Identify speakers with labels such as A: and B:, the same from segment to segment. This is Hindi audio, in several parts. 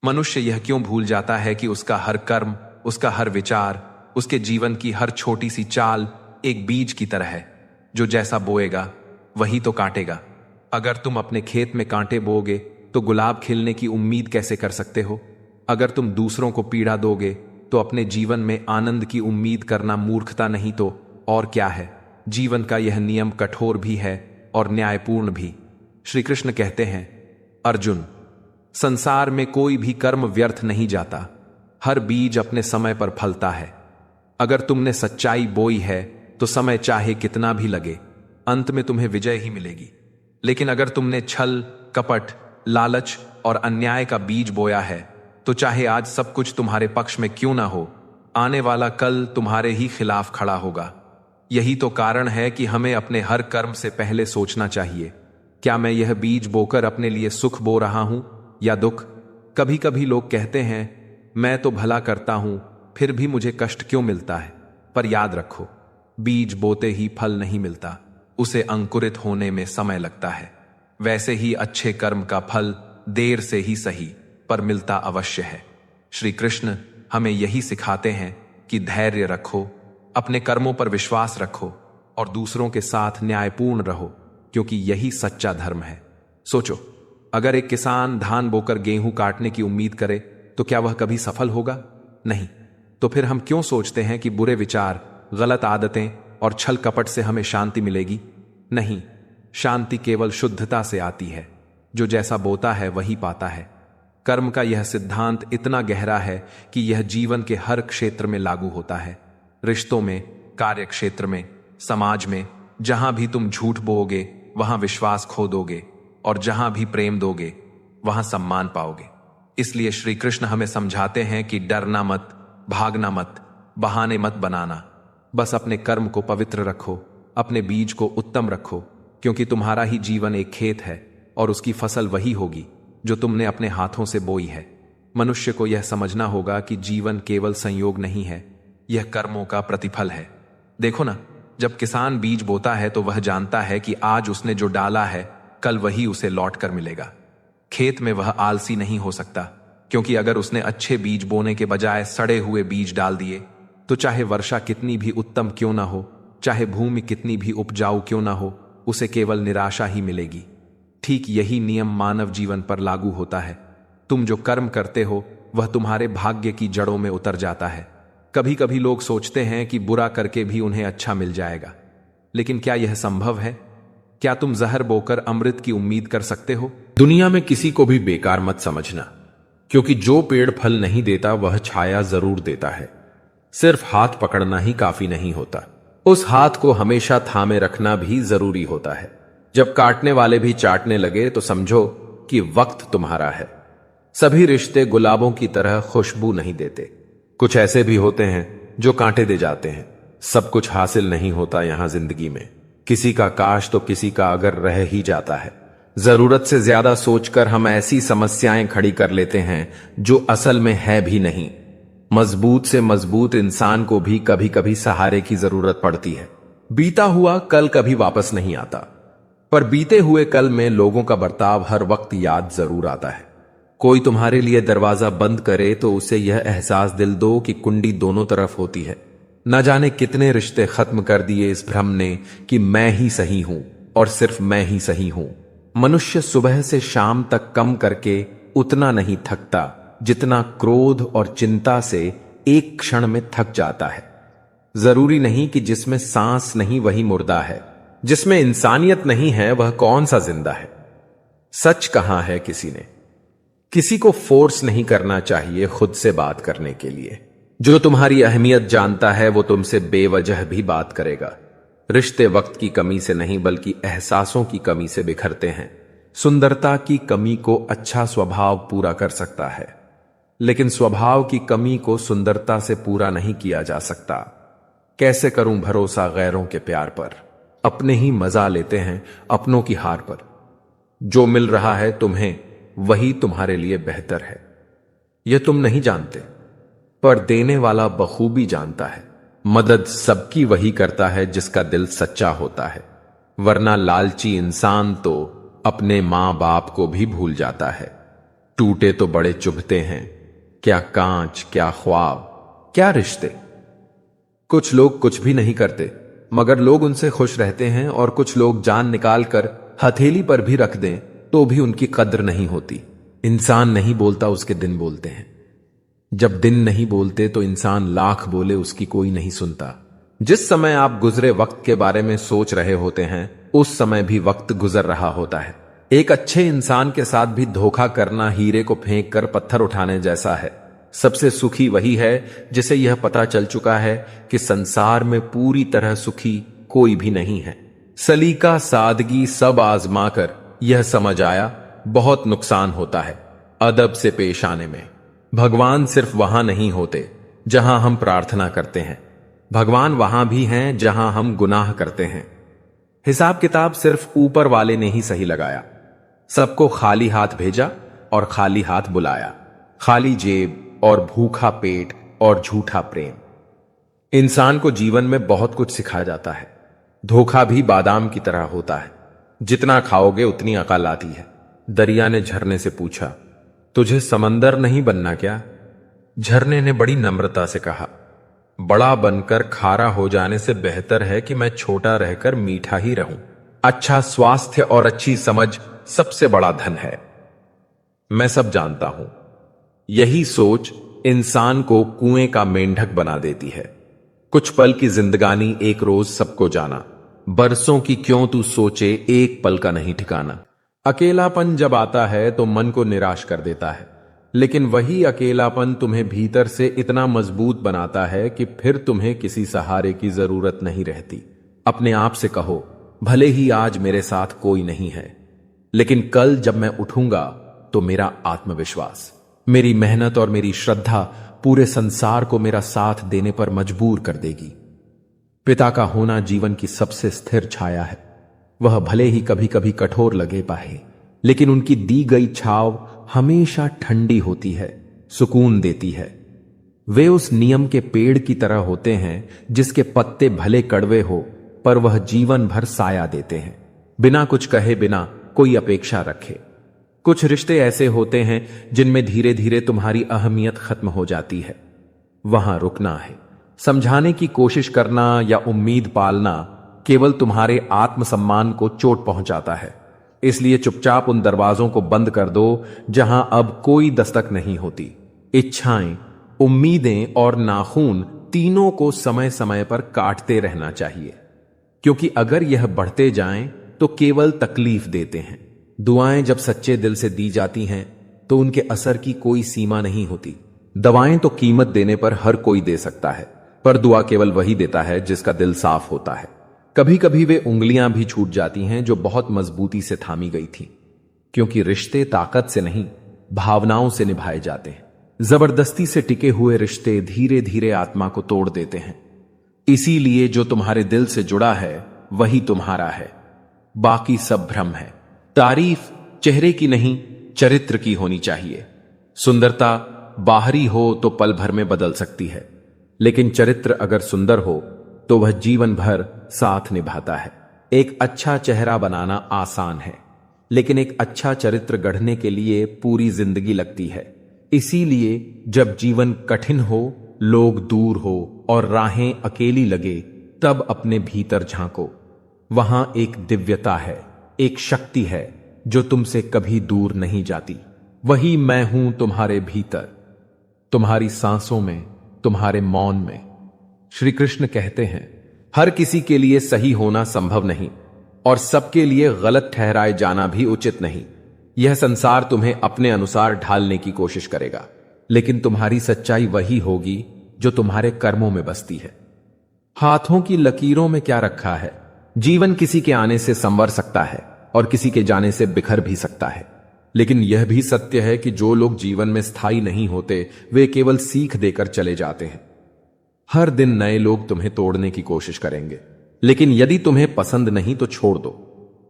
A: मनुष्य यह क्यों भूल जाता है कि उसका हर कर्म, उसका हर विचार, उसके जीवन की हर छोटी सी चाल एक बीज की तरह है, जो जैसा बोएगा वही तो काटेगा। अगर तुम अपने खेत में कांटे बोओगे तो गुलाब खिलने की उम्मीद कैसे कर सकते हो? अगर तुम दूसरों को पीड़ा दोगे तो अपने जीवन में आनंद की उम्मीद करना मूर्खता नहीं तो और क्या है? जीवन का यह नियम कठोर भी है और न्यायपूर्ण भी। श्री कृष्ण कहते हैं, अर्जुन, संसार में कोई भी कर्म व्यर्थ नहीं जाता, हर बीज अपने समय पर फलता है। अगर तुमने सच्चाई बोई है तो समय चाहे कितना भी लगे, अंत में तुम्हें विजय ही मिलेगी। लेकिन अगर तुमने छल, कपट, लालच और अन्याय का बीज बोया है तो चाहे आज सब कुछ तुम्हारे पक्ष में क्यों ना हो, आने वाला कल तुम्हारे ही खिलाफ खड़ा होगा। यही तो कारण है कि हमें अपने हर कर्म से पहले सोचना चाहिए, क्या मैं यह बीज बोकर अपने लिए सुख बो रहा हूं या दुख? कभी कभी लोग कहते हैं, मैं तो भला करता हूं फिर भी मुझे कष्ट क्यों मिलता है? पर याद रखो, बीज बोते ही फल नहीं मिलता, उसे अंकुरित होने में समय लगता है। वैसे ही अच्छे कर्म का फल देर से ही सही पर मिलता अवश्य है। श्री कृष्ण हमें यही सिखाते हैं कि धैर्य रखो, अपने कर्मों पर विश्वास रखो और दूसरों के साथ न्यायपूर्ण रहो, क्योंकि यही सच्चा धर्म है। सोचो, अगर एक किसान धान बोकर गेहूं काटने की उम्मीद करे तो क्या वह कभी सफल होगा? नहीं। तो फिर हम क्यों सोचते हैं कि बुरे विचार, गलत आदतें और छल कपट से हमें शांति मिलेगी? नहीं, शांति केवल शुद्धता से आती है। जो जैसा बोता है वही पाता है। कर्म का यह सिद्धांत इतना गहरा है कि यह जीवन के हर क्षेत्र में लागू होता है। रिश्तों में, कार्य क्षेत्र में, समाज में, जहां भी तुम झूठ बोओगे वहां विश्वास खो दोगे और जहां भी प्रेम दोगे वहां सम्मान पाओगे। इसलिए श्री कृष्ण हमें समझाते हैं कि डरना मत, भागना मत, बहाने मत बनाना। बस अपने कर्म को पवित्र रखो, अपने बीज को उत्तम रखो, क्योंकि तुम्हारा ही जीवन एक खेत है और उसकी फसल वही होगी जो तुमने अपने हाथों से बोई है। मनुष्य को यह समझना होगा कि जीवन केवल संयोग नहीं है, यह कर्मों का प्रतिफल है। देखो ना, जब किसान बीज बोता है तो वह जानता है कि आज उसने जो डाला है कल वही उसे लौट कर मिलेगा। खेत में वह आलसी नहीं हो सकता, क्योंकि अगर उसने अच्छे बीज बोने के बजाय सड़े हुए बीज डाल दिए तो चाहे वर्षा कितनी भी उत्तम क्यों ना हो, चाहे भूमि कितनी भी उपजाऊ क्यों ना हो, उसे केवल निराशा ही मिलेगी। ठीक यही नियम मानव जीवन पर लागू होता है। तुम जो कर्म करते हो वह तुम्हारे भाग्य की जड़ों में उतर जाता है। कभी कभी लोग सोचते हैं कि बुरा करके भी उन्हें अच्छा मिल जाएगा, लेकिन क्या यह संभव है? क्या तुम जहर बोकर अमृत की उम्मीद कर सकते हो?
B: दुनिया में किसी को भी बेकार मत समझना, क्योंकि जो पेड़ फल नहीं देता वह छाया जरूर देता है। सिर्फ हाथ पकड़ना ही काफी नहीं होता, उस हाथ को हमेशा थामे रखना भी जरूरी होता है। जब काटने वाले भी चाटने लगे तो समझो कि वक्त तुम्हारा है। सभी रिश्ते गुलाबों की तरह खुशबू नहीं देते, कुछ ऐसे भी होते हैं जो कांटे दे जाते हैं। सब कुछ हासिल नहीं होता यहां जिंदगी में, किसी का काश तो किसी का अगर रह ही जाता है। जरूरत से ज्यादा सोचकर हम ऐसी समस्याएं खड़ी कर लेते हैं जो असल में है भी नहीं। मजबूत से मजबूत इंसान को भी कभी कभी सहारे की जरूरत पड़ती है। बीता हुआ कल कभी वापस नहीं आता, पर बीते हुए कल में लोगों का बर्ताव हर वक्त याद जरूर आता है। कोई तुम्हारे लिए दरवाजा बंद करे तो उसे यह एहसास दिल दो कि कुंडी दोनों तरफ होती है। न जाने कितने रिश्ते खत्म कर दिए इस भ्रम ने कि मैं ही सही हूं और सिर्फ मैं ही सही हूं। मनुष्य सुबह से शाम तक कम करके उतना नहीं थकता जितना क्रोध और चिंता से एक क्षण में थक जाता है। जरूरी नहीं कि जिसमें सांस नहीं वही मुर्दा है, जिसमें इंसानियत नहीं है वह कौन सा जिंदा है। सच कहां है किसी ने? किसी को फोर्स नहीं करना चाहिए खुद से बात करने के लिए। जो तुम्हारी अहमियत जानता है वो तुमसे बेवजह भी बात करेगा। रिश्ते वक्त की कमी से नहीं बल्कि एहसासों की कमी से बिखरते हैं। सुंदरता की कमी को अच्छा स्वभाव पूरा कर सकता है, लेकिन स्वभाव की कमी को सुंदरता से पूरा नहीं किया जा सकता। कैसे करूं भरोसा गैरों के प्यार पर? अपने ही मजा लेते हैं अपनों की हार पर। जो मिल रहा है तुम्हें वही तुम्हारे लिए बेहतर है, यह तुम नहीं जानते, पर देने वाला बखूबी जानता है। मदद सबकी वही करता है जिसका दिल सच्चा होता है, वरना लालची इंसान तो अपने मां बाप को भी भूल जाता है। टूटे तो बड़े चुभते हैं, क्या कांच, क्या ख्वाब, क्या रिश्ते। कुछ लोग कुछ भी नहीं करते मगर लोग उनसे खुश रहते हैं, और कुछ लोग जान निकाल कर हथेली पर भी रख दें तो भी उनकी कद्र नहीं होती। इंसान नहीं बोलता, उसके दिन बोलते हैं। जब दिन नहीं बोलते तो इंसान लाख बोले, उसकी कोई नहीं सुनता। जिस समय आप गुजरे वक्त के बारे में सोच रहे होते हैं उस समय भी वक्त गुजर रहा होता है। एक अच्छे इंसान के साथ भी धोखा करना हीरे को फेंक कर पत्थर उठाने जैसा है। सबसे सुखी वही है जिसे यह पता चल चुका है कि संसार में पूरी तरह सुखी कोई भी नहीं है। सलीका, सादगी सब आजमा कर यह समझ आया बहुत नुकसान होता है अदब से पेश आने में। भगवान सिर्फ वहां नहीं होते जहां हम प्रार्थना करते हैं, भगवान वहां भी हैं जहां हम गुनाह करते हैं। हिसाब किताब सिर्फ ऊपर वाले ने ही सही लगाया। सबको खाली हाथ भेजा और खाली हाथ बुलाया, खाली जेब और भूखा पेट और झूठा प्रेम। इंसान को जीवन में बहुत कुछ सिखाया जाता है। धोखा भी बादाम की तरह होता है, जितना खाओगे उतनी अकल आती है। दरिया ने झरने से पूछा, तुझे समंदर नहीं बनना क्या? झरने ने बड़ी नम्रता से कहा, बड़ा बनकर खारा हो जाने से बेहतर है कि मैं छोटा रहकर मीठा ही रहूं। अच्छा स्वास्थ्य और अच्छी समझ सबसे बड़ा धन है। मैं सब जानता हूं। यही सोच इंसान को कुएं का मेंढक बना देती है। कुछ पल की जिंदगानी एक रोज सबको जाना, बरसों की क्यों तू सोचे एक पल का नहीं ठिकाना। अकेलापन जब आता है तो मन को निराश कर देता है, लेकिन वही अकेलापन तुम्हें भीतर से इतना मजबूत बनाता है कि फिर तुम्हें किसी सहारे की जरूरत नहीं रहती। अपने आप से कहो, भले ही आज मेरे साथ कोई नहीं है, लेकिन कल जब मैं उठूंगा तो मेरा आत्मविश्वास, मेरी मेहनत और मेरी श्रद्धा पूरे संसार को मेरा साथ देने पर मजबूर कर देगी। पिता का होना जीवन की सबसे स्थिर छाया है। वह भले ही कभी कभी कठोर लगे पाए, लेकिन उनकी दी गई छाव हमेशा ठंडी होती है, सुकून देती है। वे उस नियम के पेड़ की तरह होते हैं जिसके पत्ते भले कड़वे हो पर वह जीवन भर साया देते हैं, बिना कुछ कहे, बिना कोई अपेक्षा रखे। कुछ रिश्ते ऐसे होते हैं जिनमें धीरे धीरे तुम्हारी अहमियत खत्म हो जाती है। वहां रुकना है, समझाने की कोशिश करना या उम्मीद पालना केवल तुम्हारे आत्मसम्मान को चोट पहुंचाता है। इसलिए चुपचाप उन दरवाजों को बंद कर दो जहां अब कोई दस्तक नहीं होती। इच्छाएं, उम्मीदें और नाखून तीनों को समय समय पर काटते रहना चाहिए, क्योंकि अगर यह बढ़ते जाएं तो केवल तकलीफ देते हैं। दुआएं जब सच्चे दिल से दी जाती हैं तो उनके असर की कोई सीमा नहीं होती। दवाएं तो कीमत देने पर हर कोई दे सकता है, पर दुआ केवल वही देता है जिसका दिल साफ होता है। कभी कभी वे उंगलियां भी छूट जाती हैं जो बहुत मजबूती से थामी गई थी, क्योंकि रिश्ते ताकत से नहीं भावनाओं से निभाए जाते हैं। जबरदस्ती से टिके हुए रिश्ते धीरे धीरे आत्मा को तोड़ देते हैं। इसीलिए जो तुम्हारे दिल से जुड़ा है वही तुम्हारा है, बाकी सब भ्रम है। तारीफ चेहरे की नहीं, चरित्र की होनी चाहिए। सुंदरता बाहरी हो तो पल भर में बदल सकती है, लेकिन चरित्र अगर सुंदर हो तो वह जीवन भर साथ निभाता है। एक अच्छा चेहरा बनाना आसान है, लेकिन एक अच्छा चरित्र गढ़ने के लिए पूरी जिंदगी लगती है। इसीलिए जब जीवन कठिन हो, लोग दूर हो और राहें अकेली लगे, तब अपने भीतर झांको। वहां एक दिव्यता है, एक शक्ति है जो तुमसे कभी दूर नहीं जाती। वही मैं हूं तुम्हारे भीतर, तुम्हारी सांसों में, तुम्हारे मौन में। श्री कृष्ण कहते हैं, हर किसी के लिए सही होना संभव नहीं और सबके लिए गलत ठहराए जाना भी उचित नहीं। यह संसार तुम्हें अपने अनुसार ढालने की कोशिश करेगा, लेकिन तुम्हारी सच्चाई वही होगी जो तुम्हारे कर्मों में बसती है। हाथों की लकीरों में क्या रखा है? जीवन किसी के आने से संवर सकता है और किसी के जाने से बिखर भी सकता है, लेकिन यह भी सत्य है कि जो लोग जीवन में स्थायी नहीं होते वे केवल सीख देकर चले जाते हैं। हर दिन नए लोग तुम्हें तोड़ने की कोशिश करेंगे, लेकिन यदि तुम्हें पसंद नहीं तो छोड़ दो।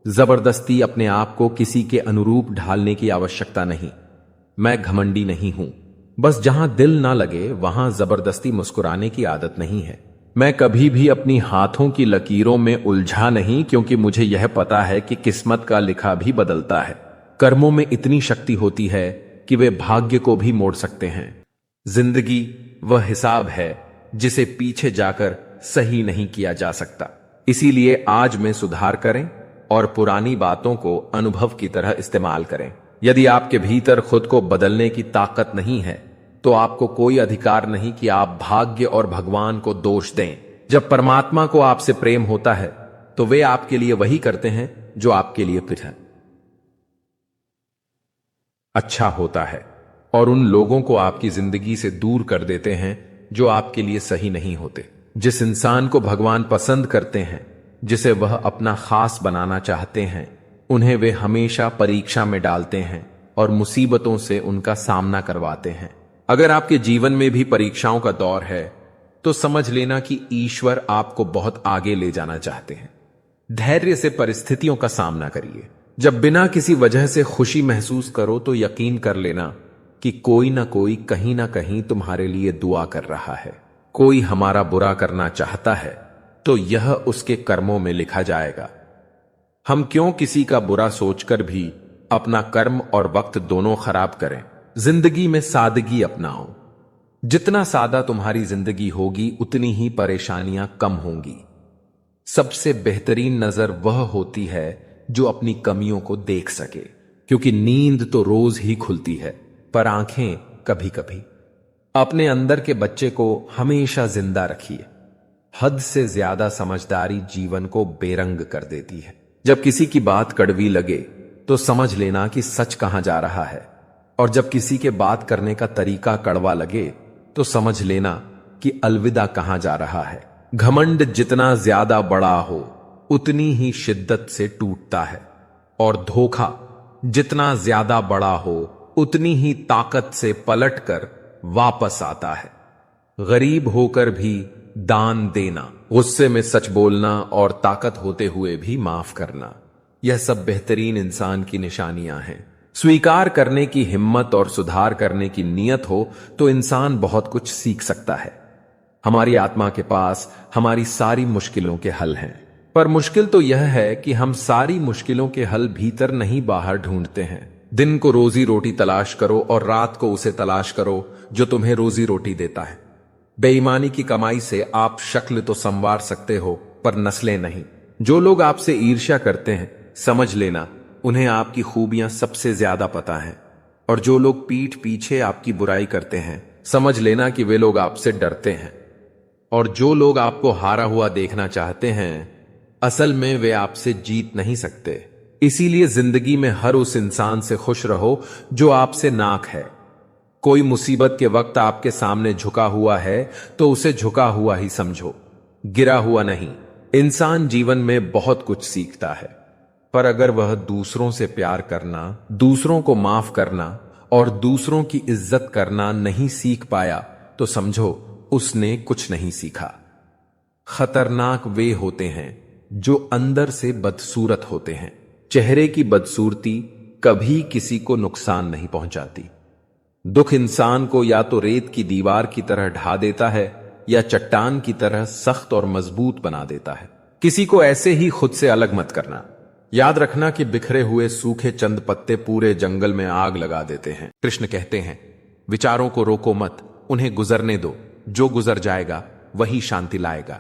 B: जबरदस्ती अपने आप को किसी के अनुरूप ढालने की आवश्यकता नहीं। मैं घमंडी नहीं हूं, बस जहां दिल ना लगे वहां जबरदस्ती मुस्कुराने की आदत नहीं है। मैं कभी भी अपनी हाथों की लकीरों में उलझा नहीं, क्योंकि मुझे यह पता है कि किस्मत का लिखा भी बदलता है। कर्मों में इतनी शक्ति होती है कि वे भाग्य को भी मोड़ सकते हैं। जिंदगी वह हिसाब है जिसे पीछे जाकर सही नहीं किया जा सकता। इसीलिए आज में सुधार करें और पुरानी बातों को अनुभव की तरह इस्तेमाल करें। यदि आपके भीतर खुद को बदलने की ताकत नहीं है तो आपको कोई अधिकार नहीं कि आप भाग्य और भगवान को दोष दें। जब परमात्मा को आपसे प्रेम होता है तो वे आपके लिए वही करते हैं जो आपके लिए फिर अच्छा होता है, और उन लोगों को आपकी जिंदगी से दूर कर देते हैं जो आपके लिए सही नहीं होते। जिस इंसान को भगवान पसंद करते हैं, जिसे वह अपना खास बनाना चाहते हैं, उन्हें वे हमेशा परीक्षा में डालते हैं और मुसीबतों से उनका सामना करवाते हैं। अगर आपके जीवन में भी परीक्षाओं का दौर है तो समझ लेना कि ईश्वर आपको बहुत आगे ले जाना चाहते हैं। धैर्य से परिस्थितियों का सामना करिए। जब बिना किसी वजह से खुशी महसूस करो तो यकीन कर लेना कि कोई ना कोई कहीं ना कहीं तुम्हारे लिए दुआ कर रहा है। कोई हमारा बुरा करना चाहता है तो यह उसके कर्मों में लिखा जाएगा। हम क्यों किसी का बुरा सोचकर भी अपना कर्म और वक्त दोनों खराब करें। जिंदगी में सादगी अपनाओ। जितना सादा तुम्हारी जिंदगी होगी उतनी ही परेशानियां कम होंगी। सबसे बेहतरीन नजर वह होती है जो अपनी कमियों को देख सके, क्योंकि नींद तो रोज ही खुलती है पर आंखें कभी कभी। अपने अंदर के बच्चे को हमेशा जिंदा रखिए। हद से ज्यादा समझदारी जीवन को बेरंग कर देती है। जब किसी की बात कड़वी लगे तो समझ लेना कि सच कहां जा रहा है, और जब किसी के बात करने का तरीका कड़वा लगे तो समझ लेना कि अलविदा कहां जा रहा है। घमंड जितना ज्यादा बड़ा हो उतनी ही शिद्दत से टूटता है, और धोखा जितना ज्यादा बड़ा हो उतनी ही ताकत से पलटकर वापस आता है। गरीब होकर भी दान देना, गुस्से में सच बोलना और ताकत होते हुए भी माफ करना, यह सब बेहतरीन इंसान की निशानियां हैं। स्वीकार करने की हिम्मत और सुधार करने की नीयत हो तो इंसान बहुत कुछ सीख सकता है। हमारी आत्मा के पास हमारी सारी मुश्किलों के हल हैं, पर मुश्किल तो यह है कि हम सारी मुश्किलों के हल भीतर नहीं बाहर ढूंढते हैं। दिन को रोजी रोटी तलाश करो और रात को उसे तलाश करो जो तुम्हें रोजी रोटी देता है। बेईमानी की कमाई से आप शक्ल तो संवार सकते हो पर नस्लें नहीं। जो लोग आपसे ईर्ष्या करते हैं समझ लेना उन्हें आपकी खूबियां सबसे ज्यादा पता है, और जो लोग पीठ पीछे आपकी बुराई करते हैं समझ लेना कि वे लोग आपसे डरते हैं, और जो लोग आपको हारा हुआ देखना चाहते हैं असल में वे आपसे जीत नहीं सकते। इसीलिए जिंदगी में हर उस इंसान से खुश रहो जो आपसे नाक है। कोई मुसीबत के वक्त आपके सामने झुका हुआ है तो उसे झुका हुआ ही समझो, गिरा हुआ नहीं। इंसान जीवन में बहुत कुछ सीखता है, पर अगर वह दूसरों से प्यार करना, दूसरों को माफ करना और दूसरों की इज्जत करना नहीं सीख पाया तो समझो उसने कुछ नहीं सीखा। खतरनाक वे होते हैं जो अंदर से बदसूरत होते हैं। चेहरे की बदसूरती कभी किसी को नुकसान नहीं पहुंचाती। दुख इंसान को या तो रेत की दीवार की तरह ढा देता है या चट्टान की तरह सख्त और मजबूत बना देता है। किसी को ऐसे ही खुद से अलग मत करना। याद रखना कि बिखरे हुए सूखे चंद पत्ते पूरे जंगल में आग लगा देते हैं। कृष्ण कहते हैं, विचारों को रोको मत, उन्हें गुजरने दो। जो गुजर जाएगा वही शांति लाएगा।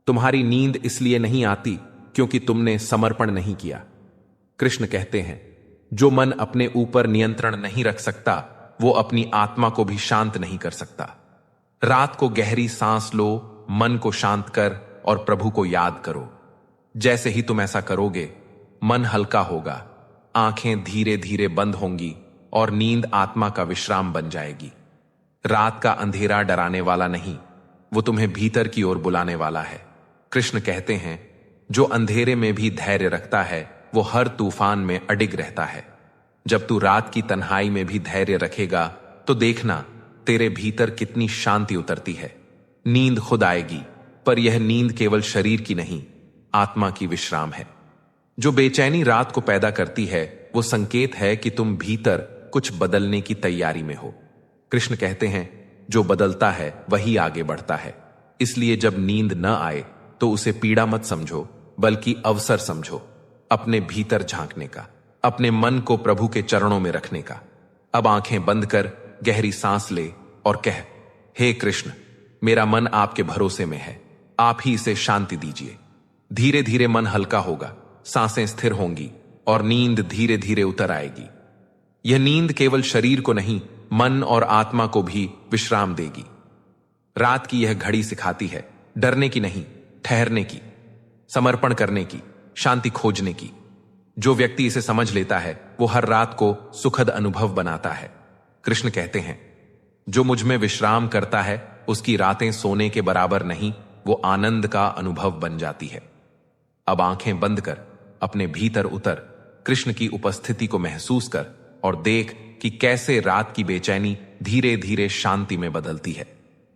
B: तुम्हारी नींद इसलिए नहीं आती क्योंकि तुमने समर्पण नहीं किया। कृष्ण कहते हैं, जो मन अपने ऊपर नियंत्रण नहीं रख सकता वो अपनी आत्मा को भी शांत नहीं कर सकता। रात को गहरी सांस लो, मन को शांत कर और प्रभु को याद करो। जैसे ही तुम ऐसा करोगे मन हल्का होगा, आंखें धीरे धीरे बंद होंगी और नींद आत्मा का विश्राम बन जाएगी। रात का अंधेरा डराने वाला नहीं, वो तुम्हें भीतर की ओर बुलाने वाला है। कृष्ण कहते हैं, जो अंधेरे में भी धैर्य रखता है वो हर तूफान में अडिग रहता है। जब तू रात की तन्हाई में भी धैर्य रखेगा तो देखना तेरे भीतर कितनी शांति उतरती है। नींद खुद आएगी, पर यह नींद केवल शरीर की नहीं, आत्मा की विश्राम है। जो बेचैनी रात को पैदा करती है वो संकेत है कि तुम भीतर कुछ बदलने की तैयारी में हो। कृष्ण कहते हैं, जो बदलता है वही आगे बढ़ता है। इसलिए जब नींद न आए तो उसे पीड़ा मत समझो, बल्कि अवसर समझो अपने भीतर झांकने का, अपने मन को प्रभु के चरणों में रखने का।
A: अब आंखें बंद कर गहरी सांस ले और कह, हे कृष्ण, मेरा मन आपके भरोसे में है, आप ही इसे शांति दीजिए। धीरे धीरे मन हल्का होगा, सांसें स्थिर होंगी और नींद धीरे धीरे उतर आएगी। यह नींद केवल शरीर को नहीं, मन और आत्मा को भी विश्राम देगी। रात की यह घड़ी सिखाती है डरने की नहीं, ठहरने की, समर्पण करने की, शांति खोजने की। जो व्यक्ति इसे समझ लेता है वो हर रात को सुखद अनुभव बनाता है। कृष्ण कहते हैं, जो मुझ में विश्राम करता है उसकी रातें सोने के बराबर नहीं, वो आनंद का अनुभव बन जाती है। अब आंखें बंद कर अपने भीतर उतर, कृष्ण की उपस्थिति को महसूस कर और देख कि कैसे रात की बेचैनी धीरे धीरे शांति में बदलती है।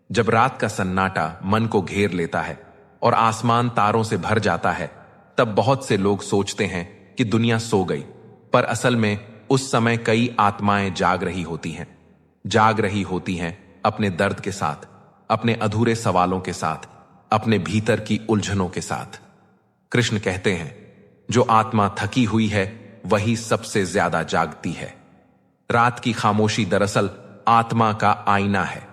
A: जब रात का सन्नाटा मन को घेर लेता है और आसमान तारों से भर जाता है, तब बहुत से लोग सोचते हैं कि दुनिया सो गई, पर असल में उस समय कई आत्माएं जाग रही होती हैं अपने दर्द के साथ, अपने अधूरे सवालों के साथ, अपने भीतर की उलझनों के साथ। कृष्ण कहते हैं, जो आत्मा थकी हुई है वही सबसे ज्यादा जागती है। रात की खामोशी दरअसल आत्मा का आईना है।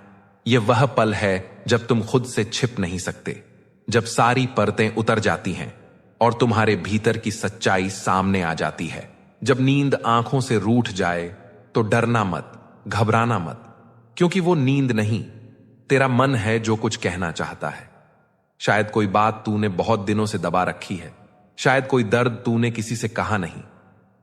A: यह वह पल है जब तुम खुद से छिप नहीं सकते, जब सारी परतें उतर जाती हैं और तुम्हारे भीतर की सच्चाई सामने आ जाती है। जब नींद आंखों से रूठ जाए तो डरना मत, घबराना मत, क्योंकि वो नींद नहीं, तेरा मन है जो कुछ कहना चाहता है। शायद कोई बात तूने बहुत दिनों से दबा रखी है, शायद कोई दर्द तूने किसी से कहा नहीं।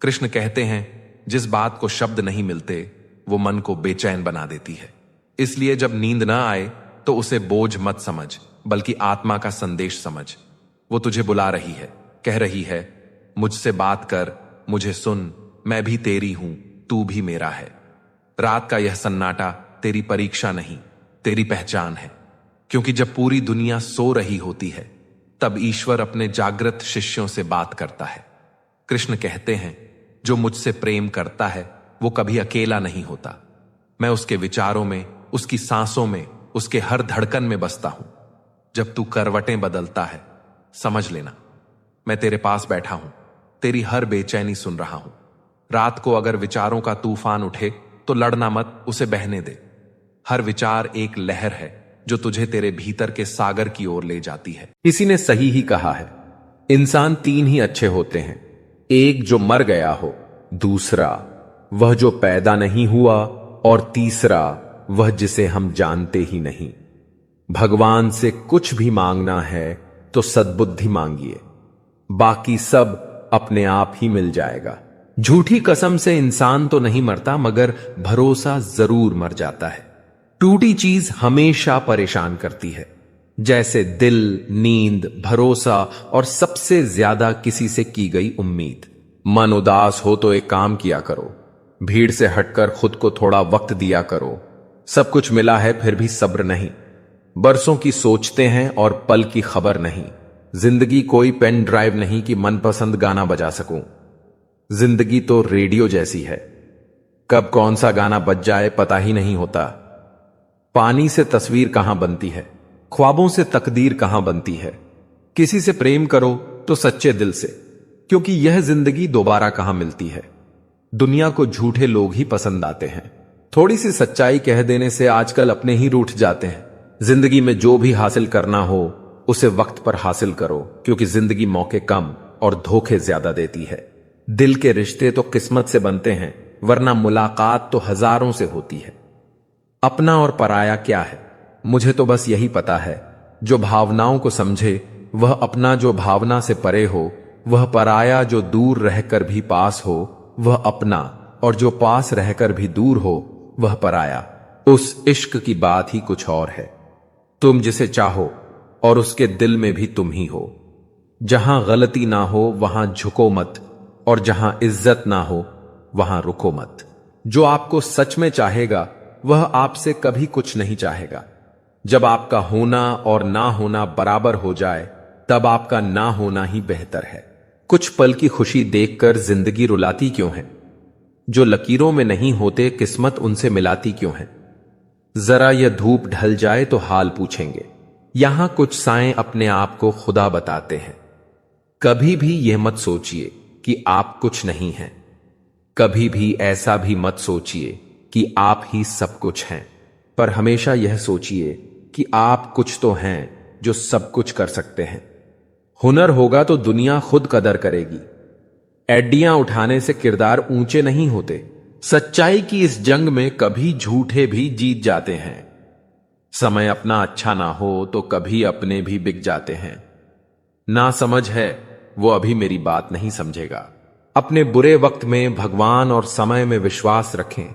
A: कृष्ण कहते हैं, जिस बात को शब्द नहीं मिलते वो मन को बेचैन बना देती है। इसलिए जब नींद ना आए तो उसे बोझ मत समझ, बल्कि आत्मा का संदेश समझ। वो तुझे बुला रही है, कह रही है, मुझसे बात कर, मुझे सुन, मैं भी तेरी हूं, तू भी मेरा है। रात का यह सन्नाटा तेरी परीक्षा नहीं, तेरी पहचान है। क्योंकि जब पूरी दुनिया सो रही होती है तब ईश्वर अपने जागृत शिष्यों से बात करता है। कृष्ण कहते हैं, जो मुझसे प्रेम करता है वो कभी अकेला नहीं होता। मैं उसके विचारों में, उसकी सांसों में, उसके हर धड़कन में बसता हूं। जब तू करवटें बदलता है, समझ लेना मैं तेरे पास बैठा हूं, तेरी हर बेचैनी सुन रहा हूं। रात को अगर विचारों का तूफान उठे तो लड़ना मत, उसे बहने दे। हर विचार एक लहर है जो तुझे तेरे भीतर के सागर की ओर ले जाती है।
B: किसी ने सही ही कहा है, इंसान तीन ही अच्छे होते हैं, एक जो मर गया हो, दूसरा वह जो पैदा नहीं हुआ, और तीसरा वह जिसे हम जानते ही नहीं। भगवान से कुछ भी मांगना है तो सद्बुद्धि मांगिए, बाकी सब अपने आप ही मिल जाएगा। झूठी कसम से इंसान तो नहीं मरता, मगर भरोसा जरूर मर जाता है। टूटी चीज हमेशा परेशान करती है, जैसे दिल, नींद, भरोसा और सबसे ज्यादा किसी से की गई उम्मीद। मन उदास हो तो एक काम किया करो, भीड़ से हटकर खुद को थोड़ा वक्त दिया करो। सब कुछ मिला है फिर भी सब्र नहीं, बरसों की सोचते हैं और पल की खबर नहीं। जिंदगी कोई पेन ड्राइव नहीं कि मनपसंद गाना बजा सकूं। जिंदगी तो रेडियो जैसी है, कब कौन सा गाना बज जाए पता ही नहीं होता। पानी से तस्वीर कहां बनती है, ख्वाबों से तकदीर कहां बनती है। किसी से प्रेम करो तो सच्चे दिल से, क्योंकि यह जिंदगी दोबारा कहां मिलती है। दुनिया को झूठे लोग ही पसंद आते हैं। थोड़ी सी सच्चाई कह देने से आजकल अपने ही रूठ जाते हैं। जिंदगी में जो भी हासिल करना हो उसे वक्त पर हासिल करो, क्योंकि जिंदगी मौके कम और धोखे ज्यादा देती है। दिल के रिश्ते तो किस्मत से बनते हैं, वरना मुलाकात तो हजारों से होती है। अपना और पराया क्या है, मुझे तो बस यही पता है, जो भावनाओं को समझे वह अपना, जो भावना से परे हो वह पराया, जो दूर रहकर भी पास हो वह अपना, और जो पास रहकर भी दूर हो वह पराया। उस इश्क की बात ही कुछ और है। तुम जिसे चाहो और उसके दिल में भी तुम ही हो। जहां गलती ना हो वहां झुको मत, और जहां इज्जत ना हो वहां रुको मत। जो आपको सच में चाहेगा वह आपसे कभी कुछ नहीं चाहेगा। जब आपका होना और ना होना बराबर हो जाए तब आपका ना होना ही बेहतर है। कुछ पल की खुशी देखकर जिंदगी रुलाती क्यों है? जो लकीरों में नहीं होते किस्मत उनसे मिलाती क्यों है? जरा यह धूप ढल जाए तो हाल पूछेंगे। यहां कुछ साएं अपने आप को खुदा बताते हैं। कभी भी यह मत सोचिए कि आप कुछ नहीं हैं। कभी भी ऐसा भी मत सोचिए कि आप ही सब कुछ हैं, पर हमेशा यह सोचिए कि आप कुछ तो हैं जो सब कुछ कर सकते हैं। हुनर होगा तो दुनिया खुद कदर करेगी। एड्डियां उठाने से किरदार ऊंचे नहीं होते। सच्चाई की इस जंग में कभी झूठे भी जीत जाते हैं। समय अपना अच्छा ना हो तो कभी अपने भी बिक जाते हैं। ना समझ है वो अभी मेरी बात नहीं समझेगा। अपने बुरे वक्त में भगवान और समय में विश्वास रखें,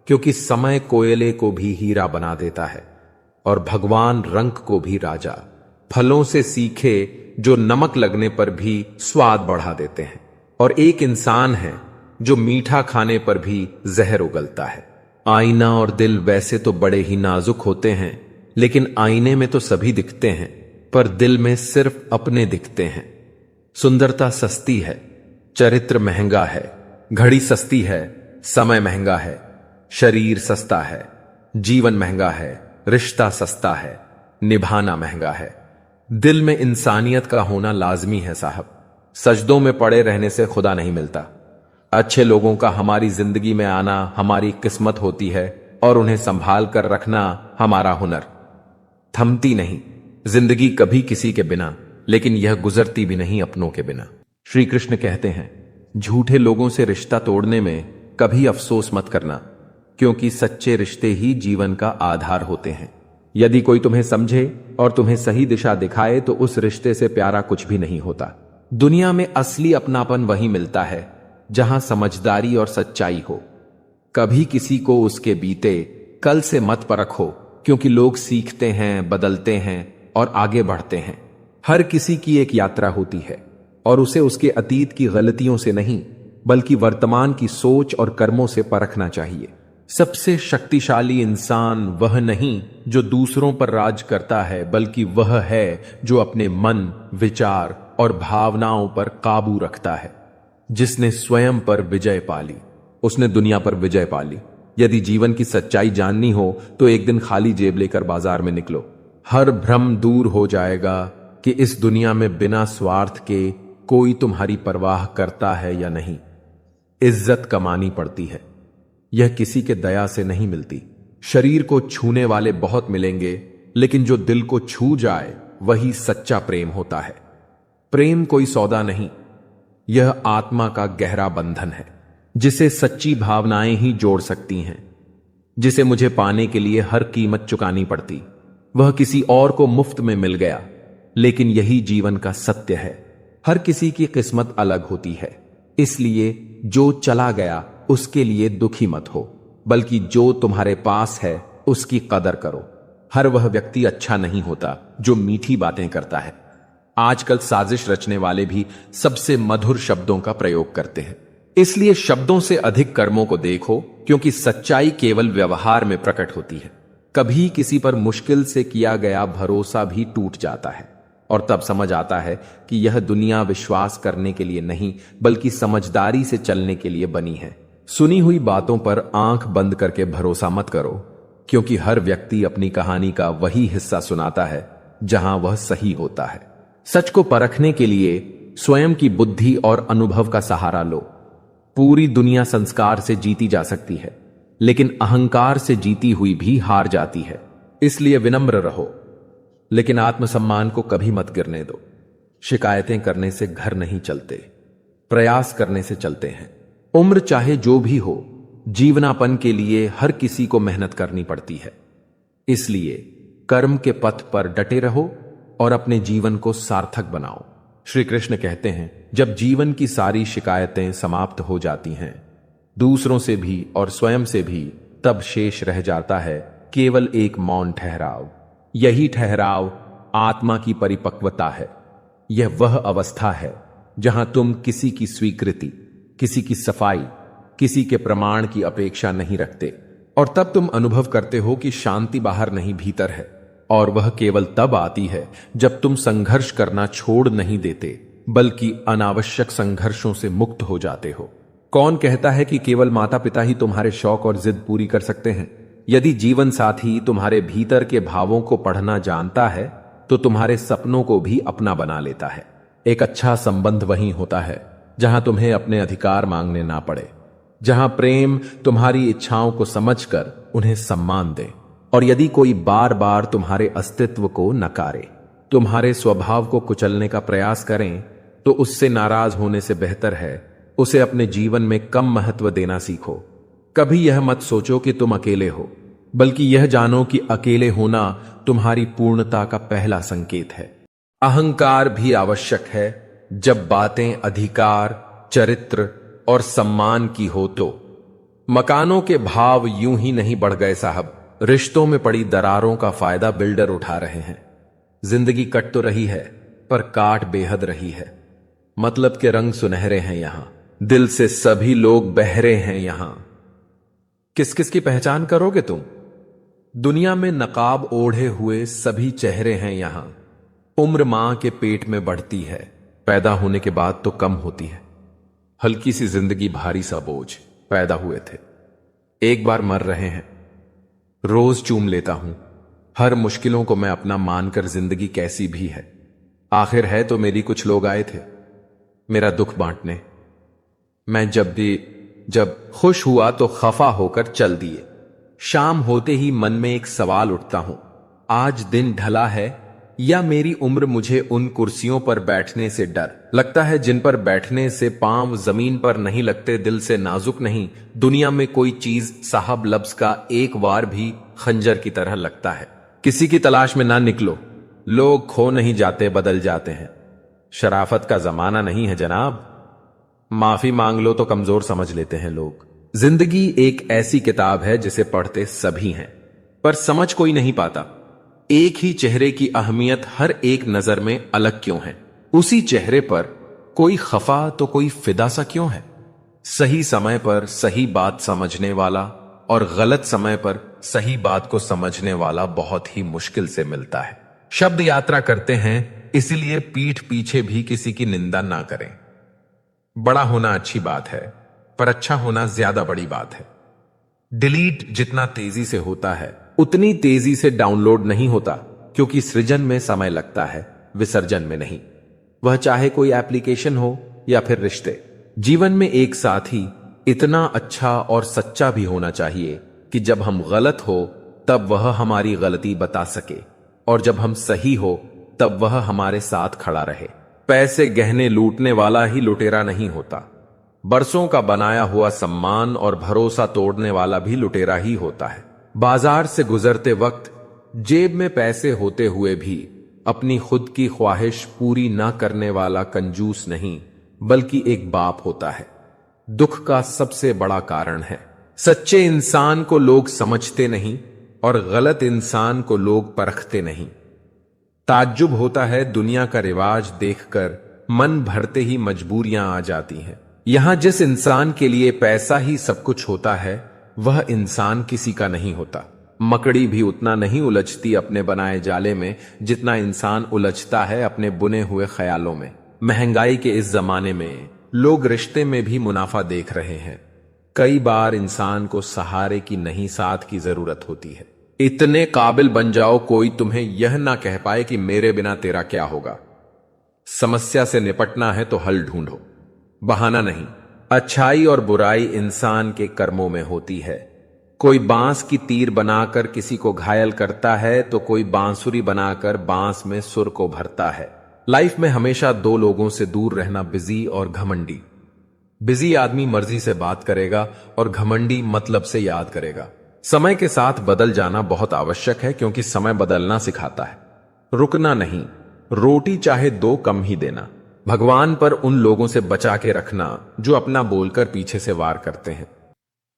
B: क्योंकि समय कोयले को भी हीरा बना देता है और भगवान रंग को भी राजा। फलों से सीखे जो नमक लगने पर भी स्वाद बढ़ा देते हैं, और एक इंसान है जो मीठा खाने पर भी जहर उगलता है। आईना और दिल वैसे तो बड़े ही नाजुक होते हैं, लेकिन आईने में तो सभी दिखते हैं, पर दिल में सिर्फ अपने दिखते हैं। सुंदरता सस्ती है, चरित्र महंगा है, घड़ी सस्ती है, समय महंगा है, शरीर सस्ता है, जीवन महंगा है, रिश्ता सस्ता है, निभाना महंगा है। दिल में इंसानियत का होना लाजमी है साहब। सजदों में पड़े रहने से खुदा नहीं मिलता। अच्छे लोगों का हमारी जिंदगी में आना हमारी किस्मत होती है, और उन्हें संभाल कर रखना हमारा हुनर। थमती नहीं जिंदगी कभी किसी के बिना, लेकिन यह गुजरती भी नहीं अपनों के बिना। श्री कृष्ण कहते हैं, झूठे लोगों से रिश्ता तोड़ने में कभी अफसोस मत करना, क्योंकि सच्चे रिश्ते ही जीवन का आधार होते हैं। यदि कोई तुम्हें समझे और तुम्हें सही दिशा दिखाए तो उस रिश्ते से प्यारा कुछ भी नहीं होता। दुनिया में असली अपनापन वही मिलता है जहां समझदारी और सच्चाई हो। कभी किसी को उसके बीते कल से मत परखो, क्योंकि लोग सीखते हैं, बदलते हैं और आगे बढ़ते हैं। हर किसी की एक यात्रा होती है, और उसे उसके अतीत की गलतियों से नहीं, बल्कि वर्तमान की सोच और कर्मों से परखना चाहिए। सबसे शक्तिशाली इंसान वह नहीं जो दूसरों पर राज करता है, बल्कि वह है जो अपने मन, विचार और भावनाओं पर काबू रखता है। जिसने स्वयं पर विजय पाली, उसने दुनिया पर विजय पाली। यदि जीवन की सच्चाई जाननी हो तो एक दिन खाली जेब लेकर बाजार में निकलो। हर भ्रम दूर हो जाएगा कि इस दुनिया में बिना स्वार्थ के कोई तुम्हारी परवाह करता है या नहीं। इज्जत कमानी पड़ती है, यह किसी के दया से नहीं मिलती। शरीर को छूने वाले बहुत मिलेंगे, लेकिन जो दिल को छू जाए वही सच्चा प्रेम होता है। प्रेम कोई सौदा नहीं, यह आत्मा का गहरा बंधन है, जिसे सच्ची भावनाएं ही जोड़ सकती हैं। जिसे मुझे पाने के लिए हर कीमत चुकानी पड़ती, वह किसी और को मुफ्त में मिल गया। लेकिन यही जीवन का सत्य है। हर किसी की किस्मत अलग होती है, इसलिए जो चला गया उसके लिए दुखी मत हो, बल्कि जो तुम्हारे पास है उसकी कदर करो। हर वह व्यक्ति अच्छा नहीं होता जो मीठी बातें करता है। आजकल साजिश रचने वाले भी सबसे मधुर शब्दों का प्रयोग करते हैं, इसलिए शब्दों से अधिक कर्मों को देखो, क्योंकि सच्चाई केवल व्यवहार में प्रकट होती है। कभी किसी पर मुश्किल से किया गया भरोसा भी टूट जाता है, और तब समझ आता है कि यह दुनिया विश्वास करने के लिए नहीं, बल्कि समझदारी से चलने के लिए बनी है। सुनी हुई बातों पर आंख बंद करके भरोसा मत करो, क्योंकि हर व्यक्ति अपनी कहानी का वही हिस्सा सुनाता है जहां वह सही होता है। सच को परखने के लिए स्वयं की बुद्धि और अनुभव का सहारा लो। पूरी दुनिया संस्कार से जीती जा सकती है, लेकिन अहंकार से जीती हुई भी हार जाती है। इसलिए विनम्र रहो, लेकिन आत्मसम्मान को कभी मत गिरने दो। शिकायतें करने से घर नहीं चलते, प्रयास करने से चलते हैं। उम्र चाहे जो भी हो, जीवनापन के लिए हर किसी को मेहनत करनी पड़ती है। इसलिए कर्म के पथ पर डटे रहो और अपने जीवन को सार्थक बनाओ। श्री कृष्ण कहते हैं, जब जीवन की सारी शिकायतें समाप्त हो जाती हैं, दूसरों से भी और स्वयं से भी, तब शेष रह जाता है केवल एक मौन ठहराव। यही ठहराव आत्मा की परिपक्वता है। यह वह अवस्था है जहां तुम किसी की स्वीकृति, किसी की सफाई, किसी के प्रमाण की अपेक्षा नहीं रखते, और तब तुम अनुभव करते हो कि शांति बाहर नहीं भीतर है। और वह केवल तब आती है जब तुम संघर्ष करना छोड़ नहीं देते, बल्कि अनावश्यक संघर्षों से मुक्त हो जाते हो। कौन कहता है कि केवल माता पिता ही तुम्हारे शौक और जिद पूरी कर सकते हैं? यदि जीवन साथी तुम्हारे भीतर के भावों को पढ़ना जानता है, तो तुम्हारे सपनों को भी अपना बना लेता है। एक अच्छा संबंध वही होता है जहां तुम्हें अपने अधिकार मांगने ना पड़े, जहां प्रेम तुम्हारी इच्छाओं को समझकर उन्हें सम्मान दे, और यदि कोई बार बार तुम्हारे अस्तित्व को नकारे, तुम्हारे स्वभाव को कुचलने का प्रयास करें, तो उससे नाराज होने से बेहतर है उसे अपने जीवन में कम महत्व देना सीखो। कभी यह मत सोचो कि तुम अकेले हो, बल्कि यह जानो कि अकेले होना तुम्हारी पूर्णता का पहला संकेत है। अहंकार भी आवश्यक है जब बातें अधिकार, चरित्र और सम्मान की हो तो। मकानों के भाव यूं ही नहीं बढ़ गए साहब, रिश्तों में पड़ी दरारों का फायदा बिल्डर उठा रहे हैं। जिंदगी कट तो रही है, पर काट बेहद रही है। मतलब के रंग सुनहरे हैं यहां, दिल से सभी लोग बहरे हैं यहां। किस किस की पहचान करोगे तुम? दुनिया में नकाब ओढ़े हुए सभी चेहरे हैं यहां। उम्र मां के पेट में बढ़ती है, पैदा होने के बाद तो कम होती है। हल्की सी जिंदगी, भारी सा बोझ, पैदा हुए थे, एक बार मर रहे हैं। रोज चूम लेता हूं हर मुश्किलों को मैं अपना मानकर, जिंदगी कैसी भी है। आखिर है तो मेरी, कुछ लोग आए थे मेरा दुख बांटने। मैं जब खुश हुआ तो खफा होकर चल दिए। शाम होते ही मन में एक सवाल उठता हूं, आज दिन ढला है या मेरी उम्र मुझे उन कुर्सियों पर बैठने से डर लगता है जिन पर बैठने से पांव जमीन पर नहीं लगते, दिल से नाजुक नहीं। दुनिया में कोई चीज साहब लफ्ज का एक बार भी खंजर की तरह लगता है। किसी की तलाश में ना निकलो, लोग खो नहीं जाते, बदल जाते हैं। शराफत का जमाना नहीं है जनाब, माफी मांग लो तो कमजोर समझ लेते हैं लोग। जिंदगी एक ऐसी किताब है जिसे पढ़ते सभी हैं, पर समझ कोई नहीं पाता। एक ही चेहरे की अहमियत हर एक नजर में अलग क्यों है? उसी चेहरे पर कोई खफा तो कोई फिदा सा क्यों है? सही समय पर सही बात समझने वाला और गलत समय पर सही बात को समझने वाला बहुत ही मुश्किल से मिलता है। शब्द यात्रा करते हैं, इसलिए पीठ पीछे भी किसी की निंदा ना करें। बड़ा होना अच्छी बात है, पर अच्छा होना ज्यादा बड़ी बात है। डिलीट जितना तेजी से होता है, उतनी तेजी से डाउनलोड नहीं होता, क्योंकि सृजन में समय लगता है, विसर्जन में नहीं। वह चाहे कोई एप्लीकेशन हो या फिर रिश्ते। जीवन में एक साथी इतना अच्छा और सच्चा भी होना चाहिए कि जब हम गलत हो तब वह हमारी गलती बता सके, और जब हम सही हो तब वह हमारे साथ खड़ा रहे। पैसे गहने लूटने वाला ही लुटेरा नहीं होता, बरसों का बनाया हुआ सम्मान और भरोसा तोड़ने वाला भी लुटेरा ही होता है। बाजार से गुजरते वक्त जेब में पैसे होते हुए भी अपनी खुद की ख्वाहिश पूरी ना करने वाला कंजूस नहीं, बल्कि एक बाप होता है। दुख का सबसे बड़ा कारण है, सच्चे इंसान को लोग समझते नहीं और गलत इंसान को लोग परखते नहीं। ताज्जुब होता है दुनिया का रिवाज देखकर, मन भरते ही मजबूरियां आ जाती हैं। यहां जिस इंसान के लिए पैसा ही सब कुछ होता है, वह इंसान किसी का नहीं होता। मकड़ी भी उतना नहीं उलझती अपने बनाए जाले में जितना इंसान उलझता है अपने बुने हुए ख्यालों में। महंगाई के इस जमाने में लोग रिश्ते में भी मुनाफा देख रहे हैं। कई बार इंसान को सहारे की नहीं, साथ की जरूरत होती है। इतने काबिल बन जाओ कोई तुम्हें यह ना कह पाए कि मेरे बिना तेरा क्या होगा। समस्या से निपटना है तो हल ढूंढो, बहाना नहीं। अच्छाई और बुराई इंसान के कर्मों में होती है। कोई बांस की तीर बनाकर किसी को घायल करता है तो कोई बांसुरी बनाकर बांस में सुर को भरता है। लाइफ में हमेशा दो लोगों से दूर रहना, बिजी और घमंडी। बिजी आदमी मर्जी से बात करेगा और घमंडी मतलब से याद करेगा। समय के साथ बदल जाना बहुत आवश्यक है, क्योंकि समय बदलना सिखाता है, रुकना नहीं। रोटी चाहे दो कम ही देना। भगवान पर उन लोगों से बचा के रखना जो अपना बोलकर पीछे से वार करते हैं।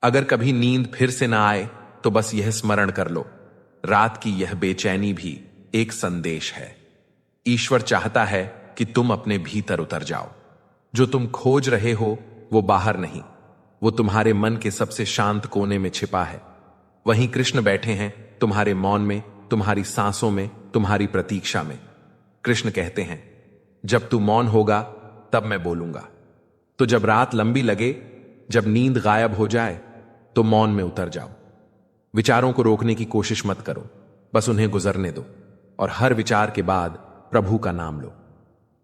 B: अगर कभी नींद फिर से ना आए तो बस यह स्मरण कर लो, रात की यह बेचैनी भी एक संदेश है। ईश्वर चाहता है कि तुम अपने भीतर उतर जाओ। जो तुम खोज रहे हो वो बाहर नहीं, वो तुम्हारे मन के सबसे शांत कोने में छिपा है। वहीं कृष्ण बैठे हैं, तुम्हारे मौन में, तुम्हारी सांसों में, तुम्हारी प्रतीक्षा में। कृष्ण कहते हैं, जब तू मौन होगा तब मैं बोलूंगा। तो जब रात लंबी लगे, जब नींद गायब हो जाए, तो मौन में उतर जाओ। विचारों को रोकने की कोशिश मत करो, बस उन्हें गुजरने दो, और हर विचार के बाद प्रभु का नाम लो।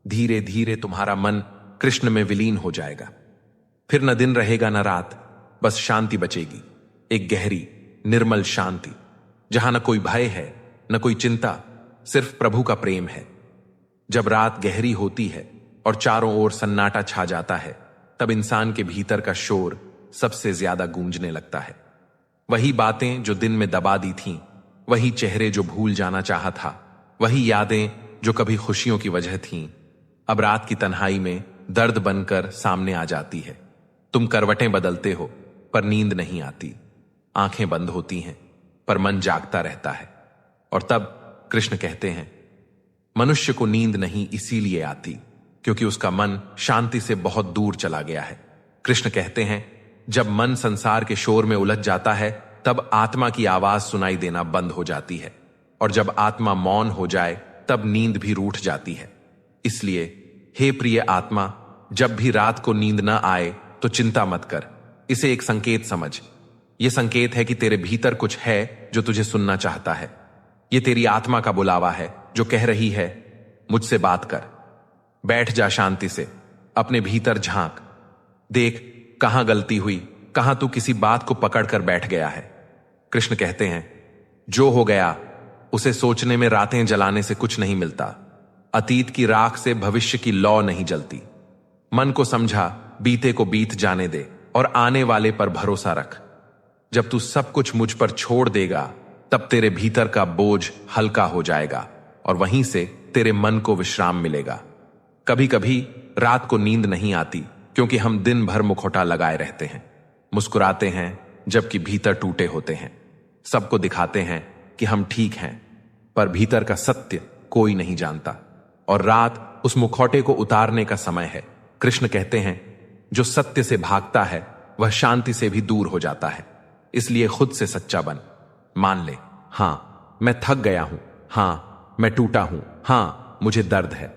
B: धीरे धीरे तुम्हारा मन कृष्ण में विलीन हो जाएगा। फिर न दिन रहेगा न रात,
A: बस शांति बचेगी, एक गहरी निर्मल शांति, जहां न कोई भय है न कोई चिंता, सिर्फ प्रभु का प्रेम है। जब रात गहरी होती है और चारों ओर सन्नाटा छा जाता है, तब इंसान के भीतर का शोर सबसे ज्यादा गूंजने लगता है। वही बातें जो दिन में दबा दी थीं, वही चेहरे जो भूल जाना चाहा था, वही यादें जो कभी खुशियों की वजह थीं, अब रात की तन्हाई में दर्द बनकर सामने आ जाती है। तुम करवटें बदलते हो पर नींद नहीं आती, आंखें बंद होती हैं पर मन जागता रहता है। और तब कृष्ण कहते हैं, मनुष्य को नींद नहीं इसीलिए आती क्योंकि उसका मन शांति से बहुत दूर चला गया है। कृष्ण कहते हैं, जब मन संसार के शोर में उलझ जाता है, तब आत्मा की आवाज सुनाई देना बंद हो जाती है, और जब आत्मा मौन हो जाए तब नींद भी रूठ जाती है। इसलिए हे प्रिय आत्मा, जब भी रात को नींद न आए तो चिंता मत कर, इसे एक संकेत समझ। यह संकेत है कि तेरे भीतर कुछ है जो तुझे सुनना चाहता है। यह तेरी आत्मा का बुलावा है जो कह रही है, मुझसे बात कर। बैठ जा शांति से, अपने भीतर झांक, देख कहां गलती हुई, कहां तू किसी बात को पकड़कर बैठ गया है। कृष्ण कहते हैं, जो हो गया उसे सोचने में रातें जलाने से कुछ नहीं मिलता। अतीत की राख से भविष्य की लौ नहीं जलती। मन को समझा, बीते को बीत जाने दे और आने वाले पर भरोसा रख। जब तू सब कुछ मुझ पर छोड़ देगा, तब तेरे भीतर का बोझ हल्का हो जाएगा और वहीं से तेरे मन को विश्राम मिलेगा। कभी कभी रात को नींद नहीं आती क्योंकि हम दिन भर मुखौटा लगाए रहते हैं, मुस्कुराते हैं जबकि भीतर टूटे होते हैं, सबको दिखाते हैं कि हम ठीक हैं, पर भीतर का सत्य कोई नहीं जानता। और रात उस मुखौटे को उतारने का समय है। कृष्ण कहते हैं, जो सत्य से भागता है वह शांति से भी दूर हो जाता है। इसलिए खुद से सच्चा बन, मान ले, हां मैं थक गया हूं, हां मैं टूटा हूं, हां मुझे दर्द है।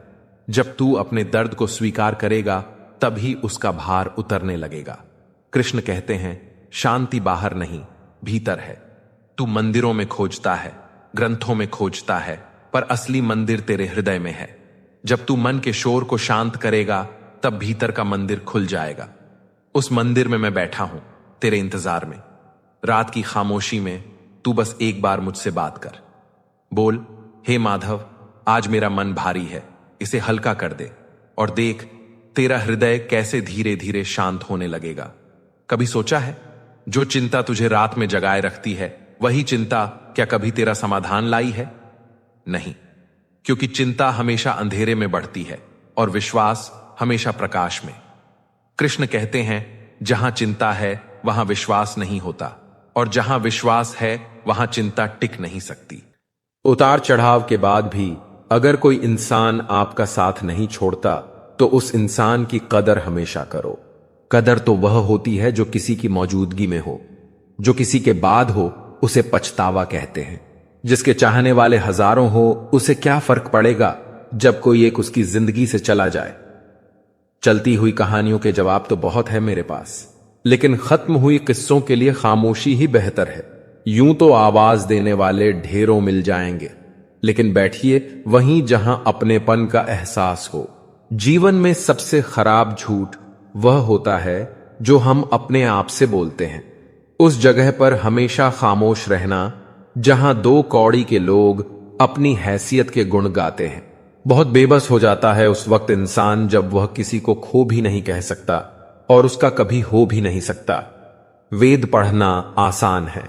A: जब तू अपने दर्द को स्वीकार करेगा तभी उसका भार उतरने लगेगा। कृष्ण कहते हैं, शांति बाहर नहीं भीतर है। तू मंदिरों में खोजता है, ग्रंथों में खोजता है, पर असली मंदिर तेरे हृदय में है। जब तू मन के शोर को शांत करेगा तब भीतर का मंदिर खुल जाएगा। उस मंदिर में मैं बैठा हूं तेरे इंतजार में। रात की खामोशी में तू बस एक बार मुझसे बात कर, बोल, हे माधव, आज मेरा मन भारी है, इसे हल्का कर दे, और देख तेरा हृदय कैसे धीरे धीरे शांत होने लगेगा। कभी सोचा है, जो चिंता तुझे रात में जगाए रखती है, वही चिंता क्या कभी तेरा समाधान लाई है? नहीं, क्योंकि चिंता हमेशा अंधेरे में बढ़ती है और विश्वास हमेशा प्रकाश में। कृष्ण कहते हैं, जहां चिंता है वहां विश्वास नहीं होता, और जहां विश्वास है वहां चिंता टिक नहीं सकती।
B: उतार चढ़ाव के बाद भी अगर कोई इंसान आपका साथ नहीं छोड़ता तो उस इंसान की कदर हमेशा करो। कदर तो वह होती है जो किसी की मौजूदगी में हो, जो किसी के बाद हो उसे पछतावा कहते हैं। जिसके चाहने वाले हजारों हो उसे क्या फर्क पड़ेगा जब कोई एक उसकी जिंदगी से चला जाए। चलती हुई कहानियों के जवाब तो बहुत है मेरे पास, लेकिन खत्म हुई किस्सों के लिए खामोशी ही बेहतर है। यूं तो आवाज देने वाले ढेरों मिल जाएंगे, लेकिन बैठिए वहीं जहां अपनेपन का एहसास हो। जीवन में सबसे खराब झूठ वह होता है जो हम अपने आप से बोलते हैं। उस जगह पर हमेशा खामोश रहना जहां दो कौड़ी के लोग अपनी हैसियत के गुण गाते हैं। बहुत बेबस हो जाता है उस वक्त इंसान जब वह किसी को खो भी नहीं कह सकता और उसका कभी हो भी नहीं सकता। वेद पढ़ना आसान है,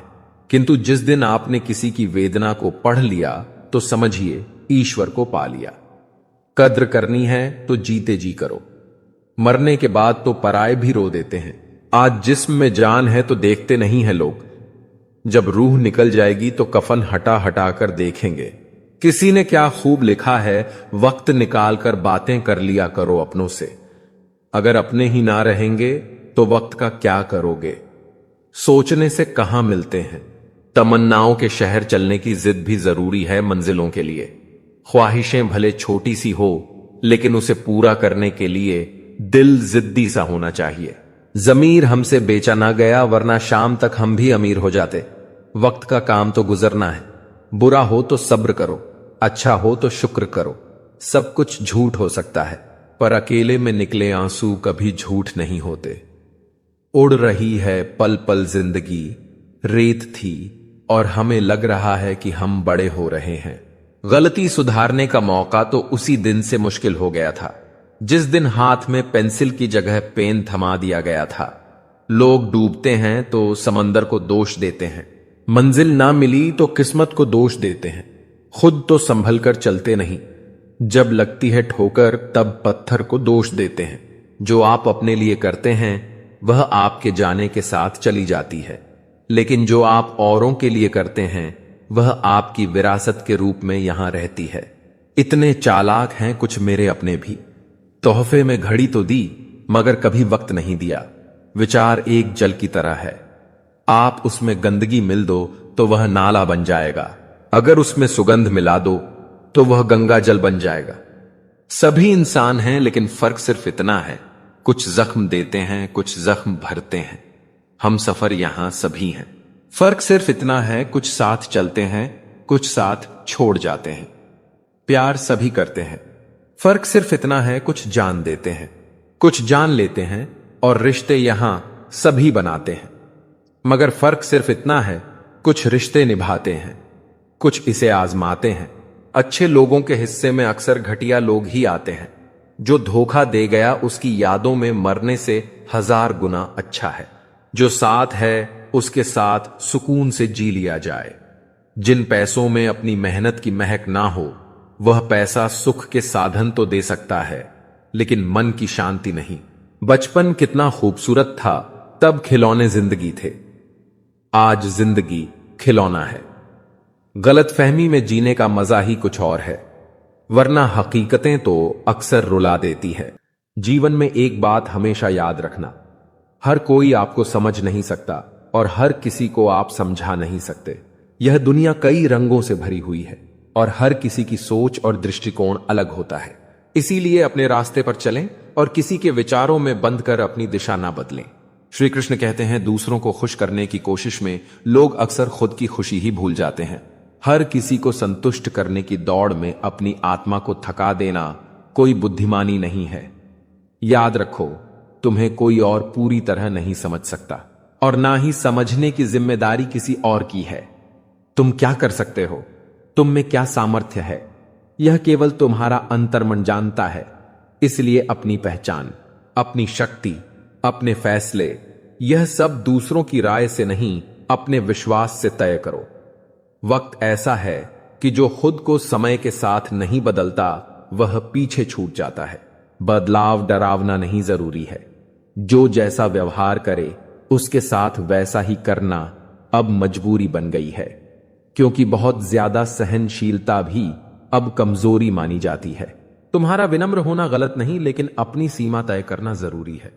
B: किंतु जिस दिन आपने किसी की वेदना को पढ़ लिया तो समझिए ईश्वर को पा लिया। कद्र करनी है तो जीते जी करो। मरने के बाद तो पराये भी रो देते हैं। आज जिस्म में जान है तो देखते नहीं है लोग। जब रूह निकल जाएगी तो कफन हटा हटा कर देखेंगे। किसी ने क्या खूब लिखा है, वक्त निकाल कर बातें कर लिया करो अपनों से। अगर अपने ही ना रहेंगे तो वक्त का क्या करोगे। सोचने से कहां मिलते हैं। तमन्नाओं के शहर चलने की जिद भी जरूरी है मंजिलों के लिए। ख्वाहिशें भले छोटी सी हो, लेकिन उसे पूरा करने के लिए दिल जिद्दी सा होना चाहिए। जमीर हमसे बेचा ना गया, वरना शाम तक हम भी अमीर हो जाते। वक्त का काम तो गुजरना है। बुरा हो तो सब्र करो, अच्छा हो तो शुक्र करो। सब कुछ झूठ हो सकता है, पर अकेले में निकले आंसू कभी झूठ नहीं होते। उड़ रही है पल पल जिंदगी, रेत थी और हमें लग रहा है कि हम बड़े हो रहे हैं। गलती सुधारने का मौका तो उसी दिन से मुश्किल हो गया था जिस दिन हाथ में पेंसिल की जगह पेन थमा दिया गया था। लोग डूबते हैं तो समंदर को दोष देते हैं, मंजिल ना मिली तो किस्मत को दोष देते हैं, खुद तो संभल कर चलते नहीं। जब लगती है ठोकर तब पत्थर को दोष देते हैं। जो आप अपने लिए करते हैं वह आपके जाने के साथ चली जाती है, लेकिन जो आप औरों के लिए करते हैं वह आपकी विरासत के रूप में यहां रहती है। इतने चालाक हैं कुछ मेरे अपने भी, तोहफे में घड़ी तो दी मगर कभी वक्त नहीं दिया। विचार एक जल की तरह है, आप उसमें गंदगी मिल दो तो वह नाला बन जाएगा, अगर उसमें सुगंध मिला दो तो वह गंगा जल बन जाएगा। सभी इंसान हैं लेकिन फर्क सिर्फ इतना है, कुछ जख्म देते हैं कुछ जख्म भरते हैं। हम सफर यहां सभी हैं, फर्क सिर्फ इतना है, कुछ साथ चलते हैं कुछ साथ छोड़ जाते हैं। प्यार सभी करते हैं, फर्क सिर्फ इतना है, कुछ जान देते हैं कुछ जान लेते हैं, और रिश्ते यहां सभी बनाते हैं। मगर फर्क सिर्फ इतना है, कुछ रिश्ते निभाते हैं कुछ इसे आजमाते हैं। अच्छे लोगों के हिस्से में अक्सर घटिया लोग ही आते हैं। जो धोखा दे गया उसकी यादों में मरने से 1000 गुना अच्छा है। जो साथ है उसके साथ सुकून से जी लिया जाए। जिन पैसों में अपनी मेहनत की महक ना हो, वह पैसा सुख के साधन तो दे सकता है लेकिन मन की शांति नहीं। बचपन कितना खूबसूरत था, तब खिलौने जिंदगी थे, आज जिंदगी खिलौना है। गलतफहमी में जीने का मजा ही कुछ और है, वरना हकीकतें तो अक्सर रुला देती है। जीवन में एक बात हमेशा याद रखना, हर कोई आपको समझ नहीं सकता और हर किसी को आप समझा नहीं सकते। यह दुनिया कई रंगों से भरी हुई है और हर किसी की सोच और दृष्टिकोण अलग होता है। इसीलिए अपने रास्ते पर चलें और किसी के विचारों में बंद कर अपनी दिशा ना बदलें। श्री कृष्ण कहते हैं, दूसरों को खुश करने की कोशिश में लोग अक्सर खुद की खुशी ही भूल जाते हैं। हर किसी को संतुष्ट करने की दौड़ में अपनी आत्मा को थका देना कोई बुद्धिमानी नहीं है। याद रखो, तुम्हें कोई और पूरी तरह नहीं समझ सकता और ना ही समझने की जिम्मेदारी किसी और की है। तुम क्या कर सकते हो, तुम में क्या सामर्थ्य है, यह केवल तुम्हारा अंतर्मन जानता है। इसलिए अपनी पहचान, अपनी शक्ति, अपने फैसले, यह सब दूसरों की राय से नहीं, अपने विश्वास से तय करो। वक्त ऐसा है कि जो खुद को समय के साथ नहीं बदलता वह पीछे छूट जाता है। बदलाव डरावना नहीं जरूरी है, जो जैसा व्यवहार करे उसके साथ वैसा ही करना अब मजबूरी बन गई है, क्योंकि बहुत ज्यादा सहनशीलता भी अब कमजोरी मानी जाती है। तुम्हारा विनम्र होना गलत नहीं, लेकिन अपनी सीमा तय करना जरूरी है,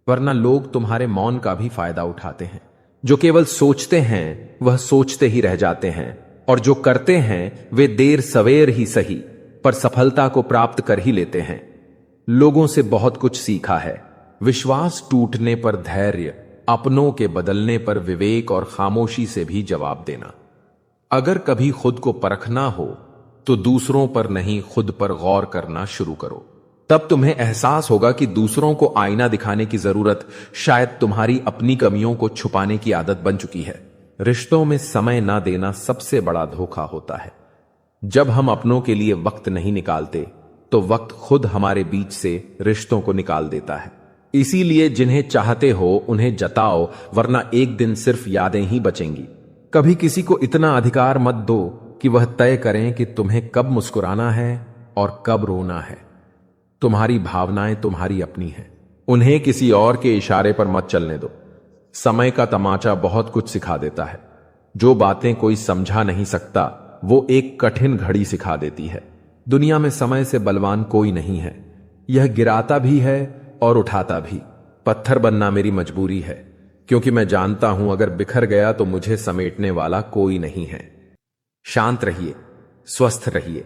B: वरना लोग तुम्हारे मौन का भी फायदा उठाते हैं। जो केवल सोचते हैं वह सोचते ही रह जाते हैं, और जो करते हैं वे देर सवेर ही सही पर सफलता को प्राप्त कर ही लेते हैं। लोगों से बहुत कुछ सीखा है, विश्वास टूटने पर धैर्य, अपनों के बदलने पर विवेक और खामोशी से भी जवाब देना। अगर कभी खुद को परखना हो तो दूसरों पर नहीं, खुद पर गौर करना शुरू करो। तब तुम्हें एहसास होगा कि दूसरों को आईना दिखाने की जरूरत शायद तुम्हारी अपनी कमियों को छुपाने की आदत बन चुकी है। रिश्तों में समय ना देना सबसे बड़ा धोखा होता है। जब हम अपनों के लिए वक्त नहीं निकालते तो वक्त खुद हमारे बीच से रिश्तों को निकाल देता है। इसीलिए जिन्हें चाहते हो उन्हें जताओ, वरना एक दिन सिर्फ यादें ही बचेंगी। कभी किसी को इतना अधिकार मत दो कि वह तय करें कि तुम्हें कब मुस्कुराना है और कब रोना है। तुम्हारी भावनाएं तुम्हारी अपनी हैं, उन्हें किसी और के इशारे पर मत चलने दो। समय का तमाचा बहुत कुछ सिखा देता है। जो बातें कोई समझा नहीं सकता वो एक कठिन घड़ी सिखा देती है। दुनिया में समय से बलवान कोई नहीं है, यह गिराता भी है और उठाता भी। पत्थर बनना मेरी मजबूरी है, क्योंकि मैं जानता हूं अगर बिखर गया तो मुझे समेटने वाला कोई नहीं है। शांत रहिए, स्वस्थ रहिए।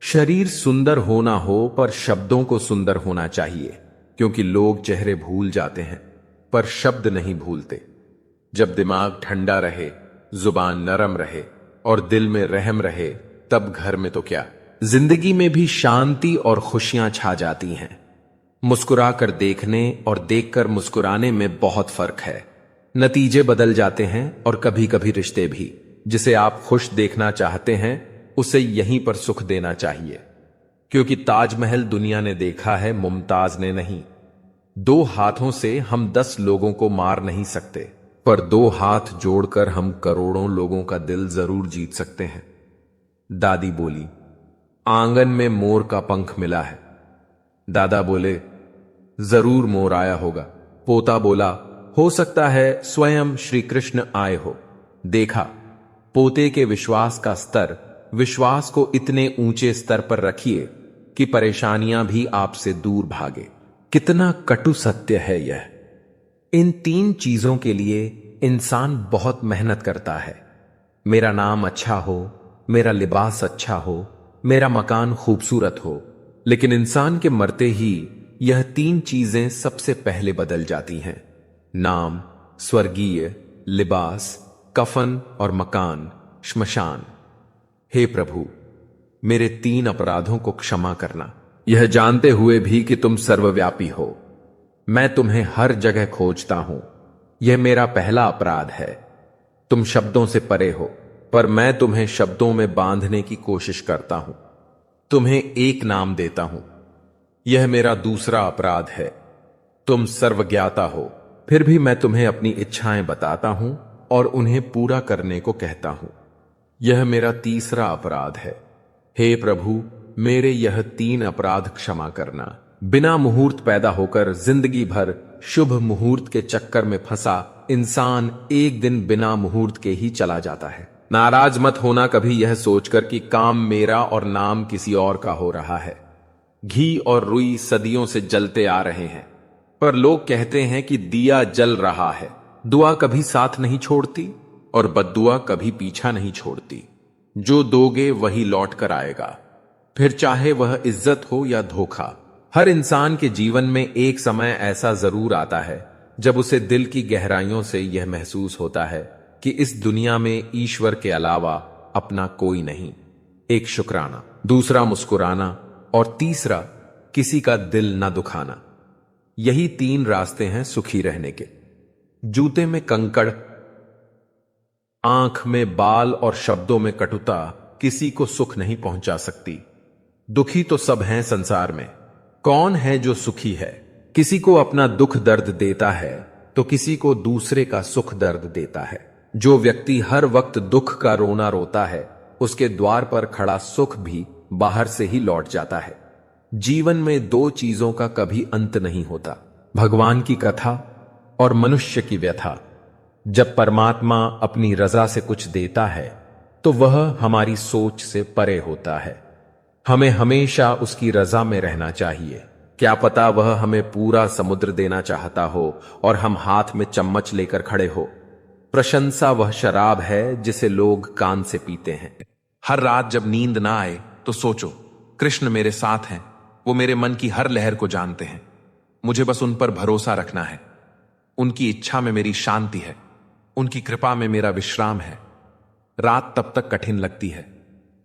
B: शरीर सुंदर होना हो पर शब्दों को सुंदर होना चाहिए, क्योंकि लोग चेहरे भूल जाते हैं पर शब्द नहीं भूलते। जब दिमाग ठंडा रहे, जुबान नरम रहे और दिल में रहम रहे, तब घर में तो क्या, जिंदगी में भी शांति और खुशियां छा जाती हैं। मुस्कुरा कर देखने और देखकर मुस्कुराने में बहुत फर्क है। नतीजे बदल जाते हैं और कभी कभी रिश्ते भी। जिसे आप खुश देखना चाहते हैं उसे यहीं पर सुख देना चाहिए, क्योंकि ताजमहल दुनिया ने देखा है, मुमताज ने नहीं। 2 हाथों से हम 10 लोगों को मार नहीं सकते, पर 2 हाथ जोड़कर हम करोड़ों लोगों का दिल जरूर जीत सकते हैं। दादी बोली, आंगन में मोर का पंख मिला है। दादा बोले, जरूर मोर आया होगा। पोता बोला, हो सकता है स्वयं श्री कृष्ण आए हो। देखा, पोते के विश्वास का स्तर, विश्वास को इतने ऊंचे स्तर पर रखिए कि परेशानियां भी आपसे दूर भागे। कितना कटु सत्य है यह। इन 3 चीजों के लिए इंसान बहुत मेहनत करता है। मेरा नाम अच्छा हो, मेरा लिबास अच्छा हो, मेरा मकान खूबसूरत हो। लेकिन इंसान के मरते ही यह 3 चीजें सबसे पहले बदल जाती हैं। नाम, स्वर्गीय, लिबास, कफन और मकान, श्मशान। हे प्रभु, मेरे 3 अपराधों को क्षमा करना, यह जानते हुए भी कि तुम सर्वव्यापी हो। मैं तुम्हें हर जगह खोजता हूं। यह मेरा पहला अपराध है। तुम शब्दों से परे हो, पर मैं तुम्हें शब्दों में बांधने की कोशिश करता हूं। तुम्हें एक नाम देता हूं। यह मेरा दूसरा अपराध है। तुम सर्वज्ञाता हो, फिर भी मैं तुम्हें अपनी इच्छाएं बताता हूं और उन्हें पूरा करने को कहता हूं। यह मेरा तीसरा अपराध है। हे प्रभु, मेरे यह 3 अपराध क्षमा करना। बिना मुहूर्त पैदा होकर जिंदगी भर शुभ मुहूर्त के चक्कर में फंसा इंसान एक दिन बिना मुहूर्त के ही चला जाता है। नाराज मत होना कभी यह सोचकर कि काम मेरा और नाम किसी और का हो रहा है। घी और रुई सदियों से जलते आ रहे हैं, पर लोग कहते हैं कि दिया जल रहा है। दुआ कभी साथ नहीं छोड़ती और बद्दुआ कभी पीछा नहीं छोड़ती। जो दोगे वही लौट कर आएगा, फिर चाहे वह इज्जत हो या धोखा। हर इंसान के जीवन में एक समय ऐसा जरूर आता है जब उसे दिल की गहराइयों से यह महसूस होता है कि इस दुनिया में ईश्वर के अलावा अपना कोई नहीं। एक शुक्राना, दूसरा मुस्कुराना और तीसरा किसी का दिल न दुखाना। यही 3 रास्ते हैं सुखी रहने के। जूते में कंकड़, आंख में बाल और शब्दों में कटुता किसी को सुख नहीं पहुंचा सकती। दुखी तो सब हैं संसार में, कौन है जो सुखी है? किसी को अपना दुख दर्द देता है तो किसी को दूसरे का सुख दर्द देता है। जो व्यक्ति हर वक्त दुख का रोना रोता है, उसके द्वार पर खड़ा सुख भी बाहर से ही लौट जाता है। जीवन में 2 चीजों का कभी अंत नहीं होता, भगवान की कथा और मनुष्य की व्यथा। जब परमात्मा अपनी रजा से कुछ देता है तो वह हमारी सोच से परे होता है। हमें हमेशा उसकी रजा में रहना चाहिए। क्या पता वह हमें पूरा समुद्र देना चाहता हो और हम हाथ में चम्मच लेकर खड़े हो। प्रशंसा वह शराब है जिसे लोग कान से पीते हैं।
A: हर रात जब नींद ना आए तो सोचो, कृष्ण मेरे साथ हैं। वो मेरे मन की हर लहर को जानते हैं। मुझे बस उन पर भरोसा रखना है। उनकी इच्छा में मेरी शांति है, उनकी कृपा में मेरा विश्राम है। रात तब तक कठिन लगती है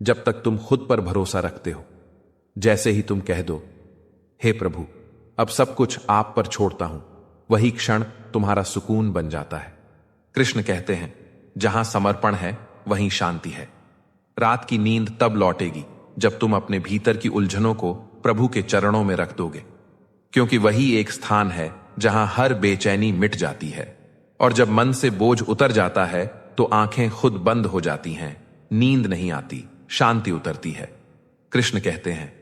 A: जब तक तुम खुद पर भरोसा रखते हो। जैसे ही तुम कह दो, हे प्रभु, अब सब कुछ आप पर छोड़ता हूं, वही क्षण तुम्हारा सुकून बन जाता है। कृष्ण कहते हैं, जहां समर्पण है वहीं शांति है। रात की नींद तब लौटेगी जब तुम अपने भीतर की उलझनों को प्रभु के चरणों में रख दोगे, क्योंकि वही एक स्थान है जहां हर बेचैनी मिट जाती है। और जब मन से बोझ उतर जाता है तो आंखें खुद बंद हो जाती हैं, नींद नहीं आती, शांति उतरती है। कृष्ण कहते हैं,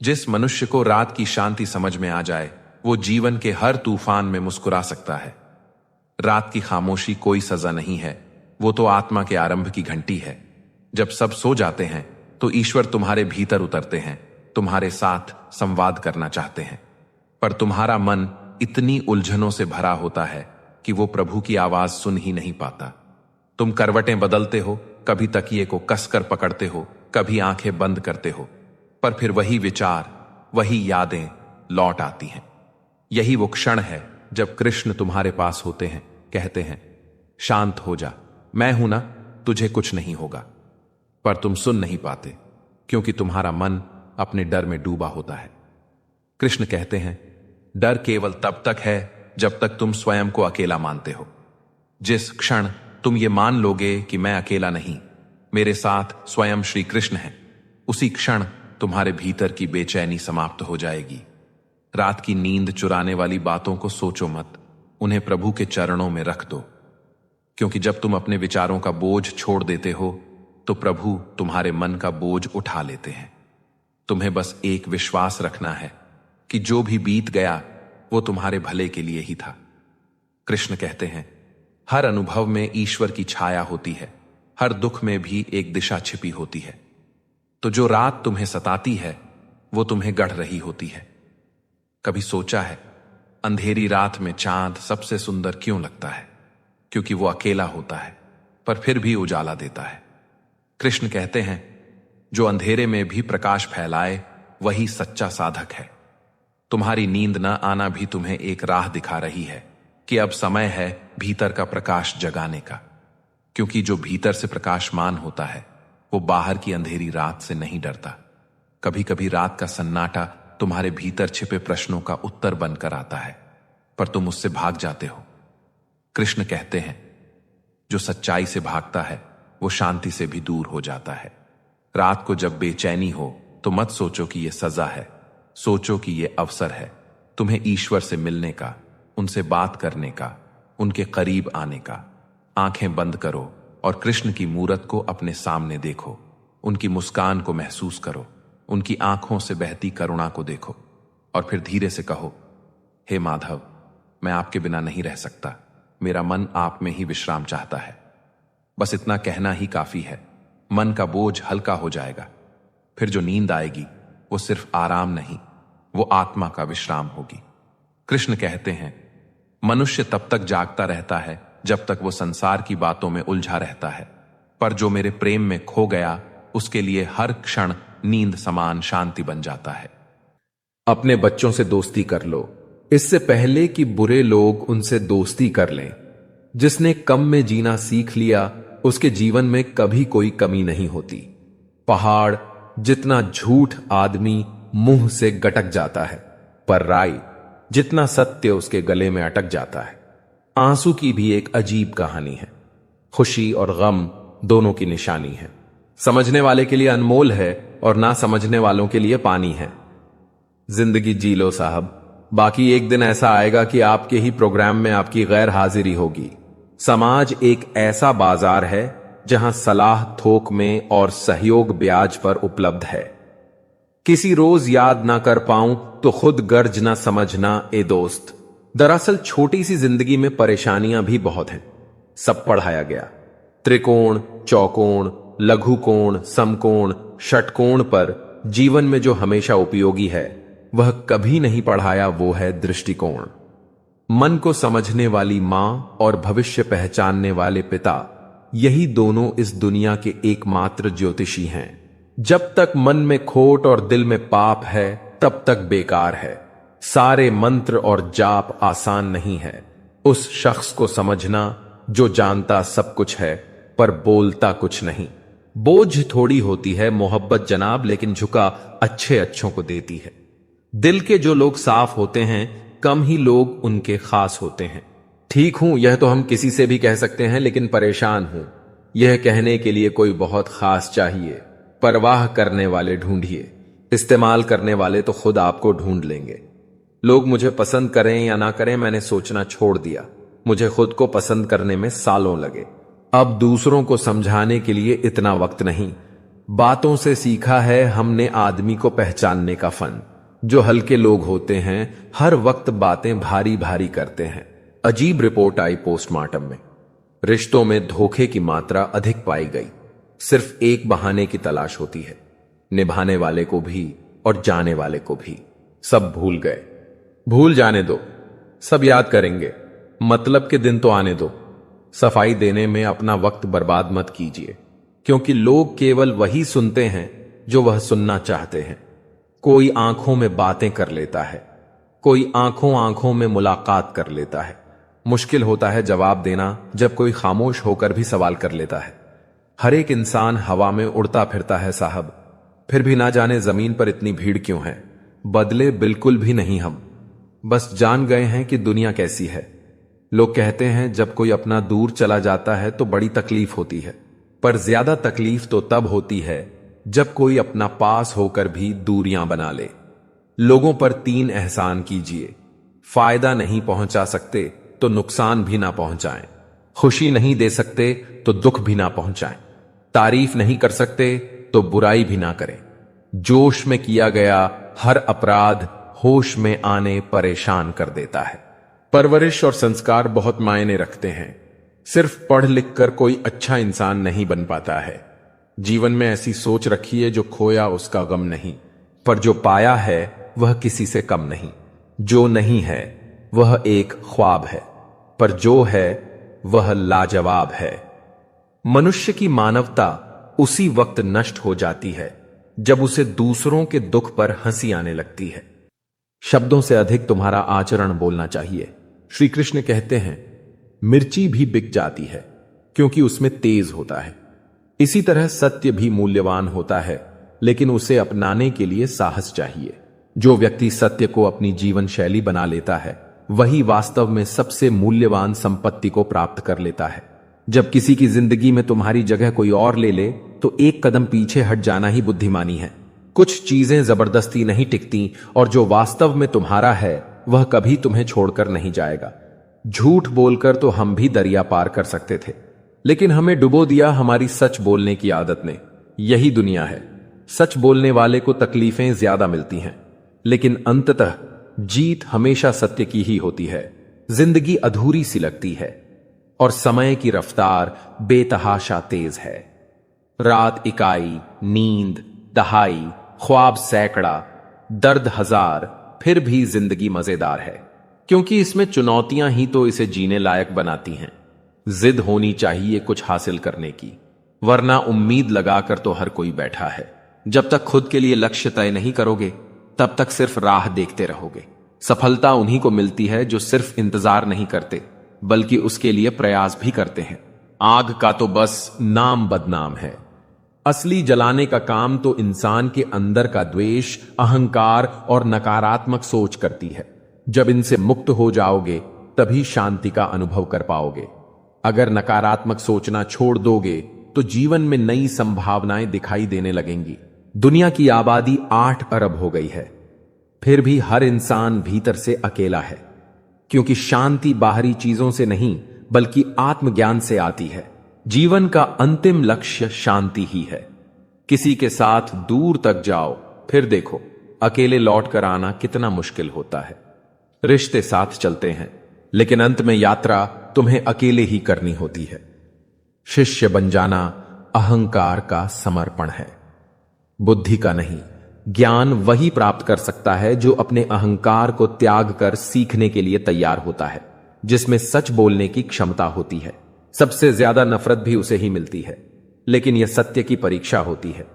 A: जिस मनुष्य को रात की शांति समझ में आ जाए वो जीवन के हर तूफान में मुस्कुरा सकता है। रात की खामोशी कोई सजा नहीं है, वो तो आत्मा के आरंभ की घंटी है। जब सब सो जाते हैं तो ईश्वर तुम्हारे भीतर उतरते हैं, तुम्हारे साथ संवाद करना चाहते हैं, पर तुम्हारा मन इतनी उलझनों से भरा होता है कि वो प्रभु की आवाज सुन ही नहीं पाता। तुम करवटें बदलते हो, कभी तकिए को कसकर पकड़ते हो, कभी आंखें बंद करते हो, पर फिर वही विचार, वही यादें लौट आती हैं। यही वो क्षण है जब कृष्ण तुम्हारे पास होते हैं, कहते हैं, शांत हो जा, मैं हूं ना, तुझे कुछ नहीं होगा। पर तुम सुन नहीं पाते क्योंकि तुम्हारा मन अपने डर में डूबा होता है। कृष्ण कहते हैं, डर केवल तब तक है जब तक तुम स्वयं को अकेला मानते हो। जिस क्षण तुम ये मान लोगे कि मैं अकेला नहीं, मेरे साथ स्वयं श्री कृष्ण हैं, उसी क्षण तुम्हारे भीतर की बेचैनी समाप्त हो जाएगी। रात की नींद चुराने वाली बातों को सोचो मत, उन्हें प्रभु के चरणों में रख दो, क्योंकि जब तुम अपने विचारों का बोझ छोड़ देते हो तो प्रभु तुम्हारे मन का बोझ उठा लेते हैं। तुम्हें बस एक विश्वास रखना है कि जो भी बीत गया वो तुम्हारे भले के लिए ही था। कृष्ण कहते हैं, हर अनुभव में ईश्वर की छाया होती है, हर दुख में भी एक दिशा छिपी होती है। तो जो रात तुम्हें सताती है वो तुम्हें गढ़ रही होती है। कभी सोचा है अंधेरी रात में चांद सबसे सुंदर क्यों लगता है? क्योंकि वो अकेला होता है पर फिर भी उजाला देता है। कृष्ण कहते हैं, जो अंधेरे में भी प्रकाश फैलाए वही सच्चा साधक है। तुम्हारी नींद न आना भी तुम्हें एक राह दिखा रही है कि अब समय है भीतर का प्रकाश जगाने का, क्योंकि जो भीतर से प्रकाशमान होता है वो बाहर की अंधेरी रात से नहीं डरता। कभी कभी रात का सन्नाटा तुम्हारे भीतर छिपे प्रश्नों का उत्तर बनकर आता है, पर तुम उससे भाग जाते हो। कृष्ण कहते हैं, जो सच्चाई से भागता है वो शांति से भी दूर हो जाता है। रात को जब बेचैनी हो तो मत सोचो कि यह सजा है, सोचो कि यह अवसर है तुम्हें ईश्वर से मिलने का, उनसे बात करने का, उनके करीब आने का। आंखें बंद करो और कृष्ण की मूरत को अपने सामने देखो, उनकी मुस्कान को महसूस करो, उनकी आंखों से बहती करुणा को देखो और फिर धीरे से कहो, हे माधव, मैं आपके बिना नहीं रह सकता, मेरा मन आप में ही विश्राम चाहता है। बस इतना कहना ही काफी है। मन का बोझ हल्का हो जाएगा। फिर जो नींद आएगी वो सिर्फ आराम नहीं, वो आत्मा का विश्राम होगी। कृष्ण कहते हैं, मनुष्य तब तक जागता रहता है जब तक वो संसार की बातों में उलझा रहता है, पर जो मेरे प्रेम में खो गया उसके लिए हर क्षण नींद समान शांति बन जाता है।
B: अपने बच्चों से दोस्ती कर लो इससे पहले कि बुरे लोग उनसे दोस्ती कर लें। जिसने कम में जीना सीख लिया उसके जीवन में कभी कोई कमी नहीं होती। पहाड़ जितना झूठ आदमी मुंह से गटक जाता है, पर राई जितना सत्य उसके गले में अटक जाता है। आंसू की भी एक अजीब कहानी है, खुशी और गम दोनों की निशानी है। समझने वाले के लिए अनमोल है और ना समझने वालों के लिए पानी है। जिंदगी जी लो साहब, बाकी एक दिन ऐसा आएगा कि आपके ही प्रोग्राम में आपकी गैर हाजिरी होगी। समाज एक ऐसा बाजार है जहां सलाह थोक में और सहयोग ब्याज पर उपलब्ध है। किसी रोज याद ना कर पाऊं तो खुद गर्ज ना समझना ए दोस्त। दरअसल छोटी सी जिंदगी में परेशानियां भी बहुत हैं। सब पढ़ाया गया, त्रिकोण, चौकोण, लघु कोण, समकोण, षटकोण, पर जीवन में जो हमेशा उपयोगी है वह कभी नहीं पढ़ाया, वो है दृष्टिकोण। मन को समझने वाली मां और भविष्य पहचानने वाले पिता, यही दोनों इस दुनिया के एकमात्र ज्योतिषी हैं। जब तक मन में खोट और दिल में पाप है तब तक बेकार है। सारे मंत्र और जाप आसान नहीं है। उस शख्स को समझना जो जानता सब कुछ है पर बोलता कुछ नहीं। बोझ थोड़ी होती है मोहब्बत जनाब, लेकिन झुका अच्छे अच्छों को देती है। दिल के जो लोग साफ होते हैं कम ही लोग उनके खास होते हैं। ठीक हूं यह तो हम किसी से भी कह सकते हैं, लेकिन परेशान हूं यह कहने के लिए कोई बहुत खास चाहिए। परवाह करने वाले ढूंढिए, इस्तेमाल करने वाले तो खुद आपको ढूंढ लेंगे। लोग मुझे पसंद करें या ना करें मैंने सोचना छोड़ दिया। मुझे खुद को पसंद करने में सालों लगे। अब दूसरों को समझाने के लिए इतना वक्त नहीं। बातों से सीखा है हमने आदमी को पहचानने का फन। जो हल्के लोग होते हैं हर वक्त बातें भारी भारी करते हैं। अजीब रिपोर्ट आई पोस्टमार्टम में। रिश्तों में धोखे की मात्रा अधिक पाई गई। सिर्फ एक बहाने की तलाश होती है, निभाने वाले को भी और जाने वाले को भी। सब भूल गए। भूल जाने दो, सब याद करेंगे। मतलब के दिन तो आने दो। सफाई देने में अपना वक्त बर्बाद मत कीजिए, क्योंकि लोग केवल वही सुनते हैं जो वह सुनना चाहते हैं। कोई आंखों में बातें कर लेता है, कोई आंखों आंखों में मुलाकात कर लेता है। मुश्किल होता है जवाब देना जब कोई खामोश होकर भी सवाल कर लेता है। हर एक इंसान हवा में उड़ता फिरता है साहब, फिर भी ना जाने जमीन पर इतनी भीड़ क्यों है। बदले बिल्कुल भी नहीं हम। बस जान गए हैं कि दुनिया कैसी है। लोग कहते हैं जब कोई अपना दूर चला जाता है तो बड़ी तकलीफ होती है, पर ज्यादा तकलीफ तो तब होती है जब कोई अपना पास होकर भी दूरियां बना ले। लोगों पर 3 एहसान कीजिए। फायदा नहीं पहुंचा सकते तो नुकसान भी ना पहुंचाएं, खुशी नहीं दे सकते तो दुख भी ना पहुंचाएं, तारीफ नहीं कर सकते तो बुराई भी ना करें। जोश में किया गया हर अपराध होश में आने परेशान कर देता है। परवरिश और संस्कार बहुत मायने रखते हैं। सिर्फ पढ़ लिख कर कोई अच्छा इंसान नहीं बन पाता है। जीवन में ऐसी सोच रखिए जो खोया उसका गम नहीं, पर जो पाया है वह किसी से कम नहीं। जो नहीं है वह एक ख्वाब है, पर जो है वह लाजवाब है। मनुष्य की मानवता उसी वक्त नष्ट हो जाती है जब उसे दूसरों के दुख पर हंसी आने लगती है। शब्दों से अधिक तुम्हारा आचरण बोलना चाहिए। श्री कृष्ण कहते हैं मिर्ची भी बिक जाती है क्योंकि उसमें तेज होता है। इसी तरह सत्य भी मूल्यवान होता है, लेकिन उसे अपनाने के लिए साहस चाहिए। जो व्यक्ति सत्य को अपनी जीवन शैली बना लेता है वही वास्तव में सबसे मूल्यवान संपत्ति को प्राप्त कर लेता है। जब किसी की जिंदगी में तुम्हारी जगह कोई और ले ले तो एक कदम पीछे हट जाना ही बुद्धिमानी है। कुछ चीजें जबरदस्ती नहीं टिकती और जो वास्तव में तुम्हारा है वह कभी तुम्हें छोड़कर नहीं जाएगा। झूठ बोलकर तो हम भी दरिया पार कर सकते थे, लेकिन हमें डुबो दिया हमारी सच बोलने की आदत ने। यही दुनिया है। सच बोलने वाले को तकलीफें ज्यादा मिलती हैं, लेकिन अंततः जीत हमेशा सत्य की ही होती है। जिंदगी अधूरी सी लगती है और समय की रफ्तार बेतहाशा तेज है। रात इकाई, नींद दहाई, ख्वाब सैकड़ा, दर्द हजार, फिर भी जिंदगी मजेदार है, क्योंकि इसमें चुनौतियां ही तो इसे जीने लायक बनाती हैं। जिद होनी चाहिए कुछ हासिल करने की, वरना उम्मीद लगाकर तो हर कोई बैठा है। जब तक खुद के लिए लक्ष्य तय नहीं करोगे तब तक सिर्फ राह देखते रहोगे। सफलता उन्हीं को मिलती है जो सिर्फ इंतजार नहीं करते बल्कि उसके लिए प्रयास भी करते हैं। आग का तो बस नाम बदनाम है। असली जलाने का काम तो इंसान के अंदर का द्वेष, अहंकार और नकारात्मक सोच करती है। जब इनसे मुक्त हो जाओगे तभी शांति का अनुभव कर पाओगे। अगर नकारात्मक सोचना छोड़ दोगे तो जीवन में नई संभावनाएं दिखाई देने लगेंगी। दुनिया की आबादी 8 अरब हो गई है, फिर भी हर इंसान भीतर से अकेला है, क्योंकि शांति बाहरी चीजों से नहीं बल्कि आत्मज्ञान से आती है। जीवन का अंतिम लक्ष्य शांति ही है। किसी के साथ दूर तक जाओ, फिर देखो अकेले लौट कर आना कितना मुश्किल होता है। रिश्ते साथ चलते हैं, लेकिन अंत में यात्रा तुम्हें अकेले ही करनी होती है। शिष्य बन जाना अहंकार का समर्पण है, बुद्धि का नहीं। ज्ञान वही प्राप्त कर सकता है जो अपने अहंकार को त्याग कर सीखने के लिए तैयार होता है, जिसमें सच बोलने की क्षमता होती है। सबसे ज्यादा नफरत भी उसे ही मिलती है, लेकिन यह सत्य की परीक्षा होती है।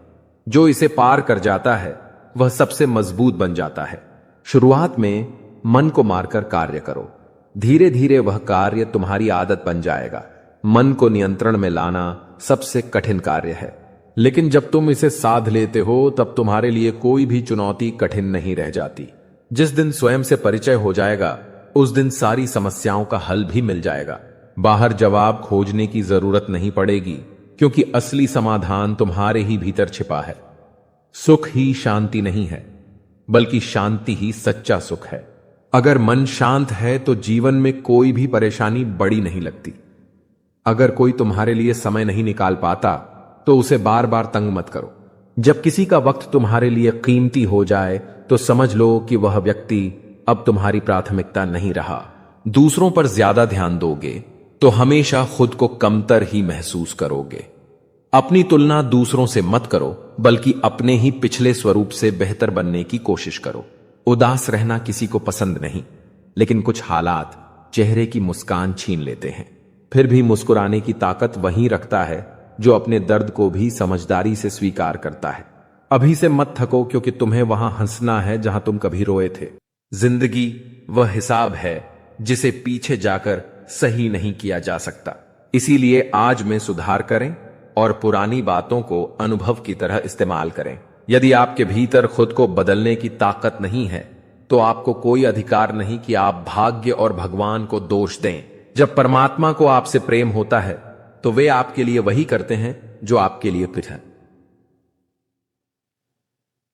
B: जो इसे पार कर जाता है वह सबसे मजबूत बन जाता है। शुरुआत में मन को मारकर कार्य करो, धीरे धीरे वह कार्य तुम्हारी आदत बन जाएगा। मन को नियंत्रण में लाना सबसे कठिन कार्य है, लेकिन जब तुम इसे साध लेते हो तब तुम्हारे लिए कोई भी चुनौती कठिन नहीं रह जाती। जिस दिन स्वयं से परिचय हो जाएगा उस दिन सारी समस्याओं का हल भी मिल जाएगा। बाहर जवाब खोजने की जरूरत नहीं पड़ेगी, क्योंकि असली समाधान तुम्हारे ही भीतर छिपा है। सुख ही शांति नहीं है, बल्कि शांति ही सच्चा सुख है। अगर मन शांत है तो जीवन में कोई भी परेशानी बड़ी नहीं लगती। अगर कोई तुम्हारे लिए समय नहीं निकाल पाता तो उसे बार बार तंग मत करो। जब किसी का वक्त तुम्हारे लिए कीमती हो जाए तो समझ लो कि वह व्यक्ति अब तुम्हारी प्राथमिकता नहीं रहा। दूसरों पर ज्यादा ध्यान दोगे तो हमेशा खुद को कमतर ही महसूस करोगे। अपनी तुलना दूसरों से मत करो, बल्कि अपने ही पिछले स्वरूप से बेहतर बनने की कोशिश करो। उदास रहना किसी को पसंद नहीं, लेकिन कुछ हालात चेहरे की मुस्कान छीन लेते हैं। फिर भी मुस्कुराने की ताकत वही रखता है जो अपने दर्द को भी समझदारी से स्वीकार करता है। अभी से मत थको, क्योंकि तुम्हें वहां हंसना है जहां तुम कभी रोए थे। जिंदगी वह हिसाब है जिसे पीछे जाकर सही नहीं किया जा सकता। इसीलिए आज में सुधार करें और पुरानी बातों को अनुभव की तरह इस्तेमाल करें। यदि आपके भीतर खुद को बदलने की ताकत नहीं है तो आपको कोई अधिकार नहीं कि आप भाग्य और भगवान को दोष दें। जब परमात्मा को आपसे प्रेम होता है तो वे आपके लिए वही करते हैं जो आपके लिए फिर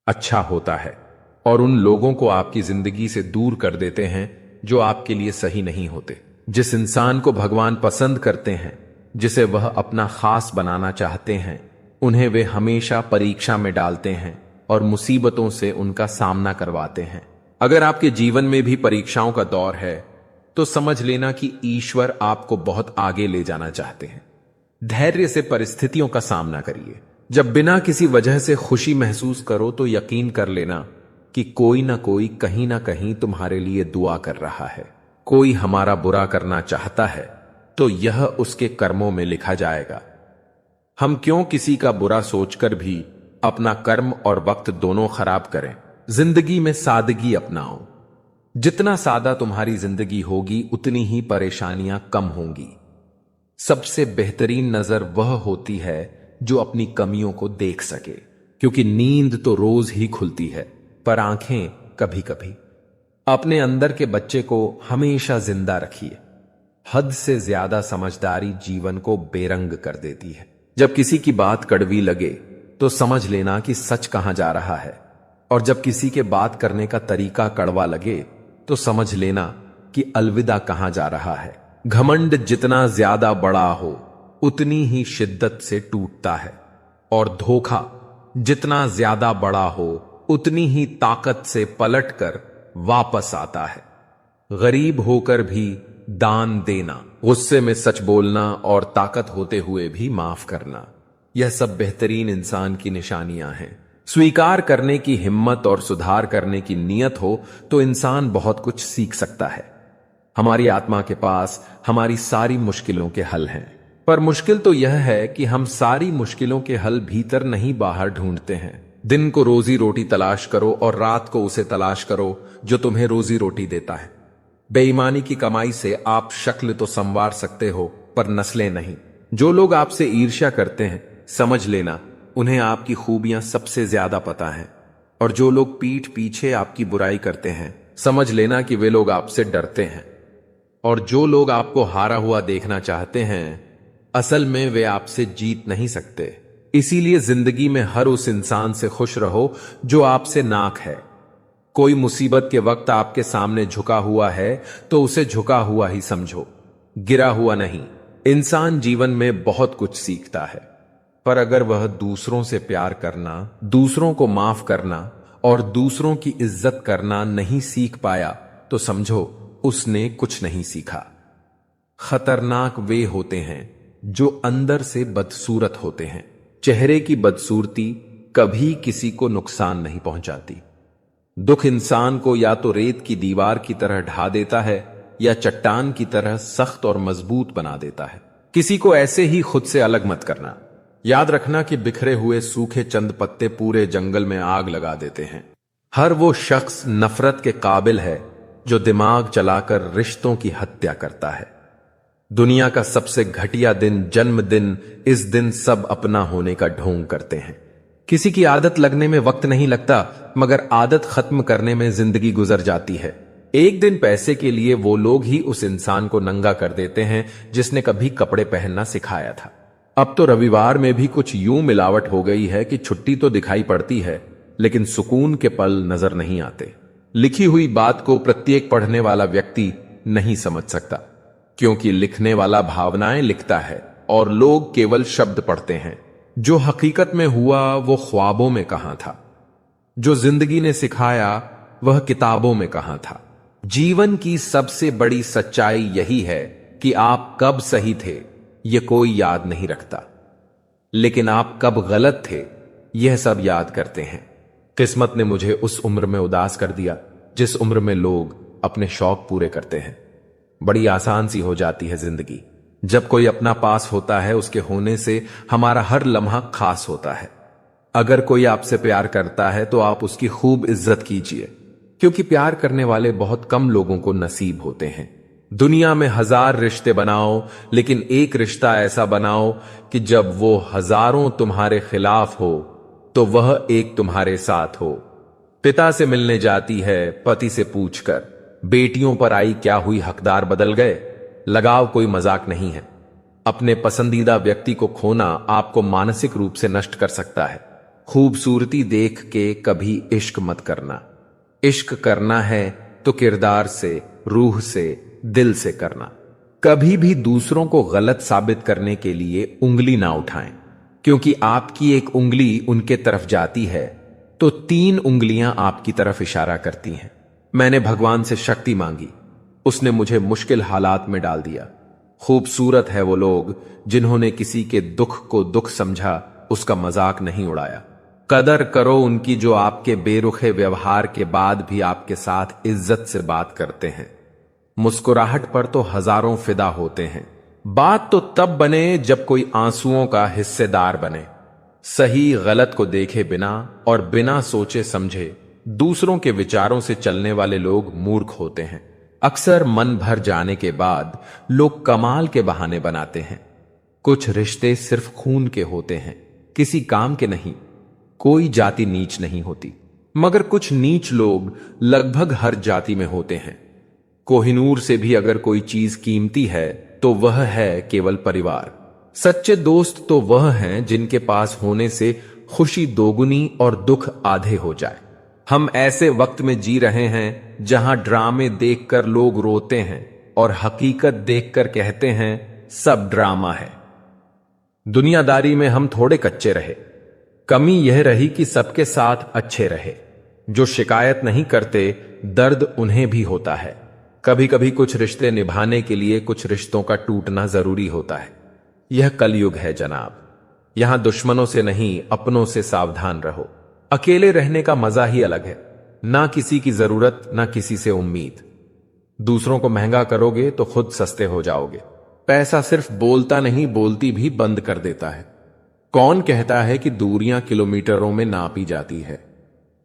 B: अच्छा होता है, और उन लोगों को आपकी जिंदगी से दूर कर देते हैं जो आपके लिए सही नहीं होते। जिस इंसान को भगवान पसंद करते हैं, जिसे वह अपना खास बनाना चाहते हैं, उन्हें वे हमेशा परीक्षा में डालते हैं और मुसीबतों से उनका सामना करवाते हैं। अगर आपके जीवन में भी परीक्षाओं का दौर है तो समझ लेना कि ईश्वर आपको बहुत आगे ले जाना चाहते हैं। धैर्य से परिस्थितियों का सामना करिए। जब बिना किसी वजह से खुशी महसूस करो तो यकीन कर लेना कि कोई ना कोई कहीं ना कहीं तुम्हारे लिए दुआ कर रहा है। कोई हमारा बुरा करना चाहता है तो यह उसके कर्मों में लिखा जाएगा। हम क्यों किसी का बुरा सोचकर भी अपना कर्म और वक्त दोनों खराब करें। जिंदगी में सादगी अपनाओ। जितना सादा तुम्हारी जिंदगी होगी उतनी ही परेशानियां कम होंगी। सबसे बेहतरीन नजर वह होती है जो अपनी कमियों को देख सके, क्योंकि नींद तो रोज ही खुलती है पर आंखें कभी कभी। अपने अंदर के बच्चे को हमेशा जिंदा रखिए। हद से ज्यादा समझदारी जीवन को बेरंग कर देती है। जब किसी की बात कड़वी लगे तो समझ लेना कि सच कहां जा रहा है, और जब किसी के बात करने का तरीका कड़वा लगे तो समझ लेना कि अलविदा कहां जा रहा है। घमंड जितना ज्यादा बड़ा हो उतनी ही शिद्दत से टूटता है, और धोखा जितना ज्यादा बड़ा हो उतनी ही ताकत से पलटकर वापस आता है। गरीब होकर भी दान देना, गुस्से में सच बोलना और ताकत होते हुए भी माफ करना, यह सब बेहतरीन इंसान की निशानियां हैं। स्वीकार करने की हिम्मत और सुधार करने की नीयत हो तो इंसान बहुत कुछ सीख सकता है। हमारी आत्मा के पास हमारी सारी मुश्किलों के हल हैं, पर मुश्किल तो यह है कि हम सारी मुश्किलों के हल भीतर नहीं बाहर ढूंढते हैं। दिन को रोजी रोटी तलाश करो और रात को उसे तलाश करो जो तुम्हें रोजी रोटी देता है। बेईमानी की कमाई से आप शक्ल तो संवार सकते हो पर नस्लें नहीं। जो लोग आपसे ईर्ष्या करते हैं समझ लेना उन्हें आपकी खूबियां सबसे ज्यादा पता है, और जो लोग पीठ पीछे आपकी बुराई करते हैं समझ लेना कि वे लोग आपसे डरते हैं, और जो लोग आपको हारा हुआ देखना चाहते हैं असल में वे आपसे जीत नहीं सकते। इसीलिए जिंदगी में हर उस इंसान से खुश रहो जो आपसे नाक है। कोई मुसीबत के वक्त आपके सामने झुका हुआ है तो उसे झुका हुआ ही समझो, गिरा हुआ नहीं। इंसान जीवन में बहुत कुछ सीखता है, पर अगर वह दूसरों से प्यार करना, दूसरों को माफ करना और दूसरों की इज्जत करना नहीं सीख पाया तो समझो उसने कुछ नहीं सीखा। खतरनाक वे होते हैं जो अंदर से बदसूरत होते हैं। चेहरे की बदसूरती कभी किसी को नुकसान नहीं पहुंचाती। दुख इंसान को या तो रेत की दीवार की तरह ढा देता है या चट्टान की तरह सख्त और मजबूत बना देता है। किसी को ऐसे ही खुद से अलग मत करना। याद रखना कि बिखरे हुए सूखे चंद पत्ते पूरे जंगल में आग लगा देते हैं। हर वो शख्स नफरत के काबिल है जो दिमाग चलाकर रिश्तों की हत्या करता है। दुनिया का सबसे घटिया दिन जन्मदिन, इस दिन सब अपना होने का ढोंग करते हैं। किसी की आदत लगने में वक्त नहीं लगता, मगर आदत खत्म करने में जिंदगी गुजर जाती है। एक दिन पैसे के लिए वो लोग ही उस इंसान को नंगा कर देते हैं जिसने कभी कपड़े पहनना सिखाया था। अब तो रविवार में भी कुछ यूं मिलावट हो गई है कि छुट्टी तो दिखाई पड़ती है लेकिन सुकून के पल नजर नहीं आते। लिखी हुई बात को प्रत्येक पढ़ने वाला व्यक्ति नहीं समझ सकता, क्योंकि लिखने वाला भावनाएं लिखता है और लोग केवल शब्द पढ़ते हैं। जो हकीकत में हुआ वो ख्वाबों में कहां था, जो जिंदगी ने सिखाया वह किताबों में कहां था। जीवन की सबसे बड़ी सच्चाई यही है कि आप कब सही थे यह कोई याद नहीं रखता, लेकिन आप कब गलत थे यह सब याद करते हैं। किस्मत ने मुझे उस उम्र में उदास कर दिया जिस उम्र में लोग अपने शौक पूरे करते हैं। बड़ी आसान सी हो जाती है जिंदगी। जब कोई अपना पास होता है उसके होने से हमारा हर लम्हा खास होता है। अगर कोई आपसे प्यार करता है तो आप उसकी खूब इज्जत कीजिए, क्योंकि प्यार करने वाले बहुत कम लोगों को नसीब होते हैं। दुनिया में 1000 रिश्ते बनाओ, लेकिन एक रिश्ता ऐसा बनाओ कि जब वो हजारों तुम्हारे खिलाफ हो तो वह एक तुम्हारे साथ हो। पिता से मिलने जाती है पति से पूछकर, बेटियों पर आई क्या हुई हकदार बदल गए। लगाव कोई मजाक नहीं है। अपने पसंदीदा व्यक्ति को खोना आपको मानसिक रूप से नष्ट कर सकता है। खूबसूरती देख के कभी इश्क मत करना। इश्क करना है तो किरदार से, रूह से, दिल से करना। कभी भी दूसरों को गलत साबित करने के लिए उंगली ना उठाएं, क्योंकि आपकी एक उंगली उनके तरफ जाती है तो 3 उंगलियां आपकी तरफ इशारा करती हैं। मैंने भगवान से शक्ति मांगी, उसने मुझे मुश्किल हालात में डाल दिया। खूबसूरत है वो लोग जिन्होंने किसी के दुख को दुख समझा, उसका मजाक नहीं उड़ाया। कदर करो उनकी जो आपके बेरुखे व्यवहार के बाद भी आपके साथ इज्जत से बात करते हैं। मुस्कुराहट पर तो हजारों फिदा होते हैं। बात तो तब बने जब कोई आंसुओं का हिस्सेदार बने। सही गलत को देखे बिना और बिना सोचे समझे दूसरों के विचारों से चलने वाले लोग मूर्ख होते हैं। अक्सर मन भर जाने के बाद लोग कमाल के बहाने बनाते हैं। कुछ रिश्ते सिर्फ खून के होते हैं, किसी काम के नहीं। कोई जाति नीच नहीं होती, मगर कुछ नीच लोग लगभग हर जाति में होते हैं। कोहिनूर से भी अगर कोई चीज कीमती है तो वह है केवल परिवार। सच्चे दोस्त तो वह हैं जिनके पास होने से खुशी दोगुनी और दुख आधे हो जाए। हम ऐसे वक्त में जी रहे हैं जहां ड्रामे देखकर लोग रोते हैं और हकीकत देखकर कहते हैं सब ड्रामा है। दुनियादारी में हम थोड़े कच्चे रहे। कमी यह रही कि सबके साथ अच्छे रहे। जो शिकायत नहीं करते, दर्द उन्हें भी होता है। कभी कभी कुछ रिश्ते निभाने के लिए कुछ रिश्तों का टूटना जरूरी होता है। यह कलयुग है जनाब। यहां दुश्मनों से नहीं, अपनों से सावधान रहो। अकेले रहने का मजा ही अलग है। ना किसी की जरूरत, ना किसी से उम्मीद। दूसरों को महंगा करोगे तो खुद सस्ते हो जाओगे। पैसा सिर्फ बोलता नहीं, बोलती भी बंद कर देता है। कौन कहता है कि दूरियां किलोमीटरों में नापी जाती है?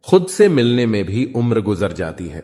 B: खुद से मिलने में भी उम्र गुजर जाती है।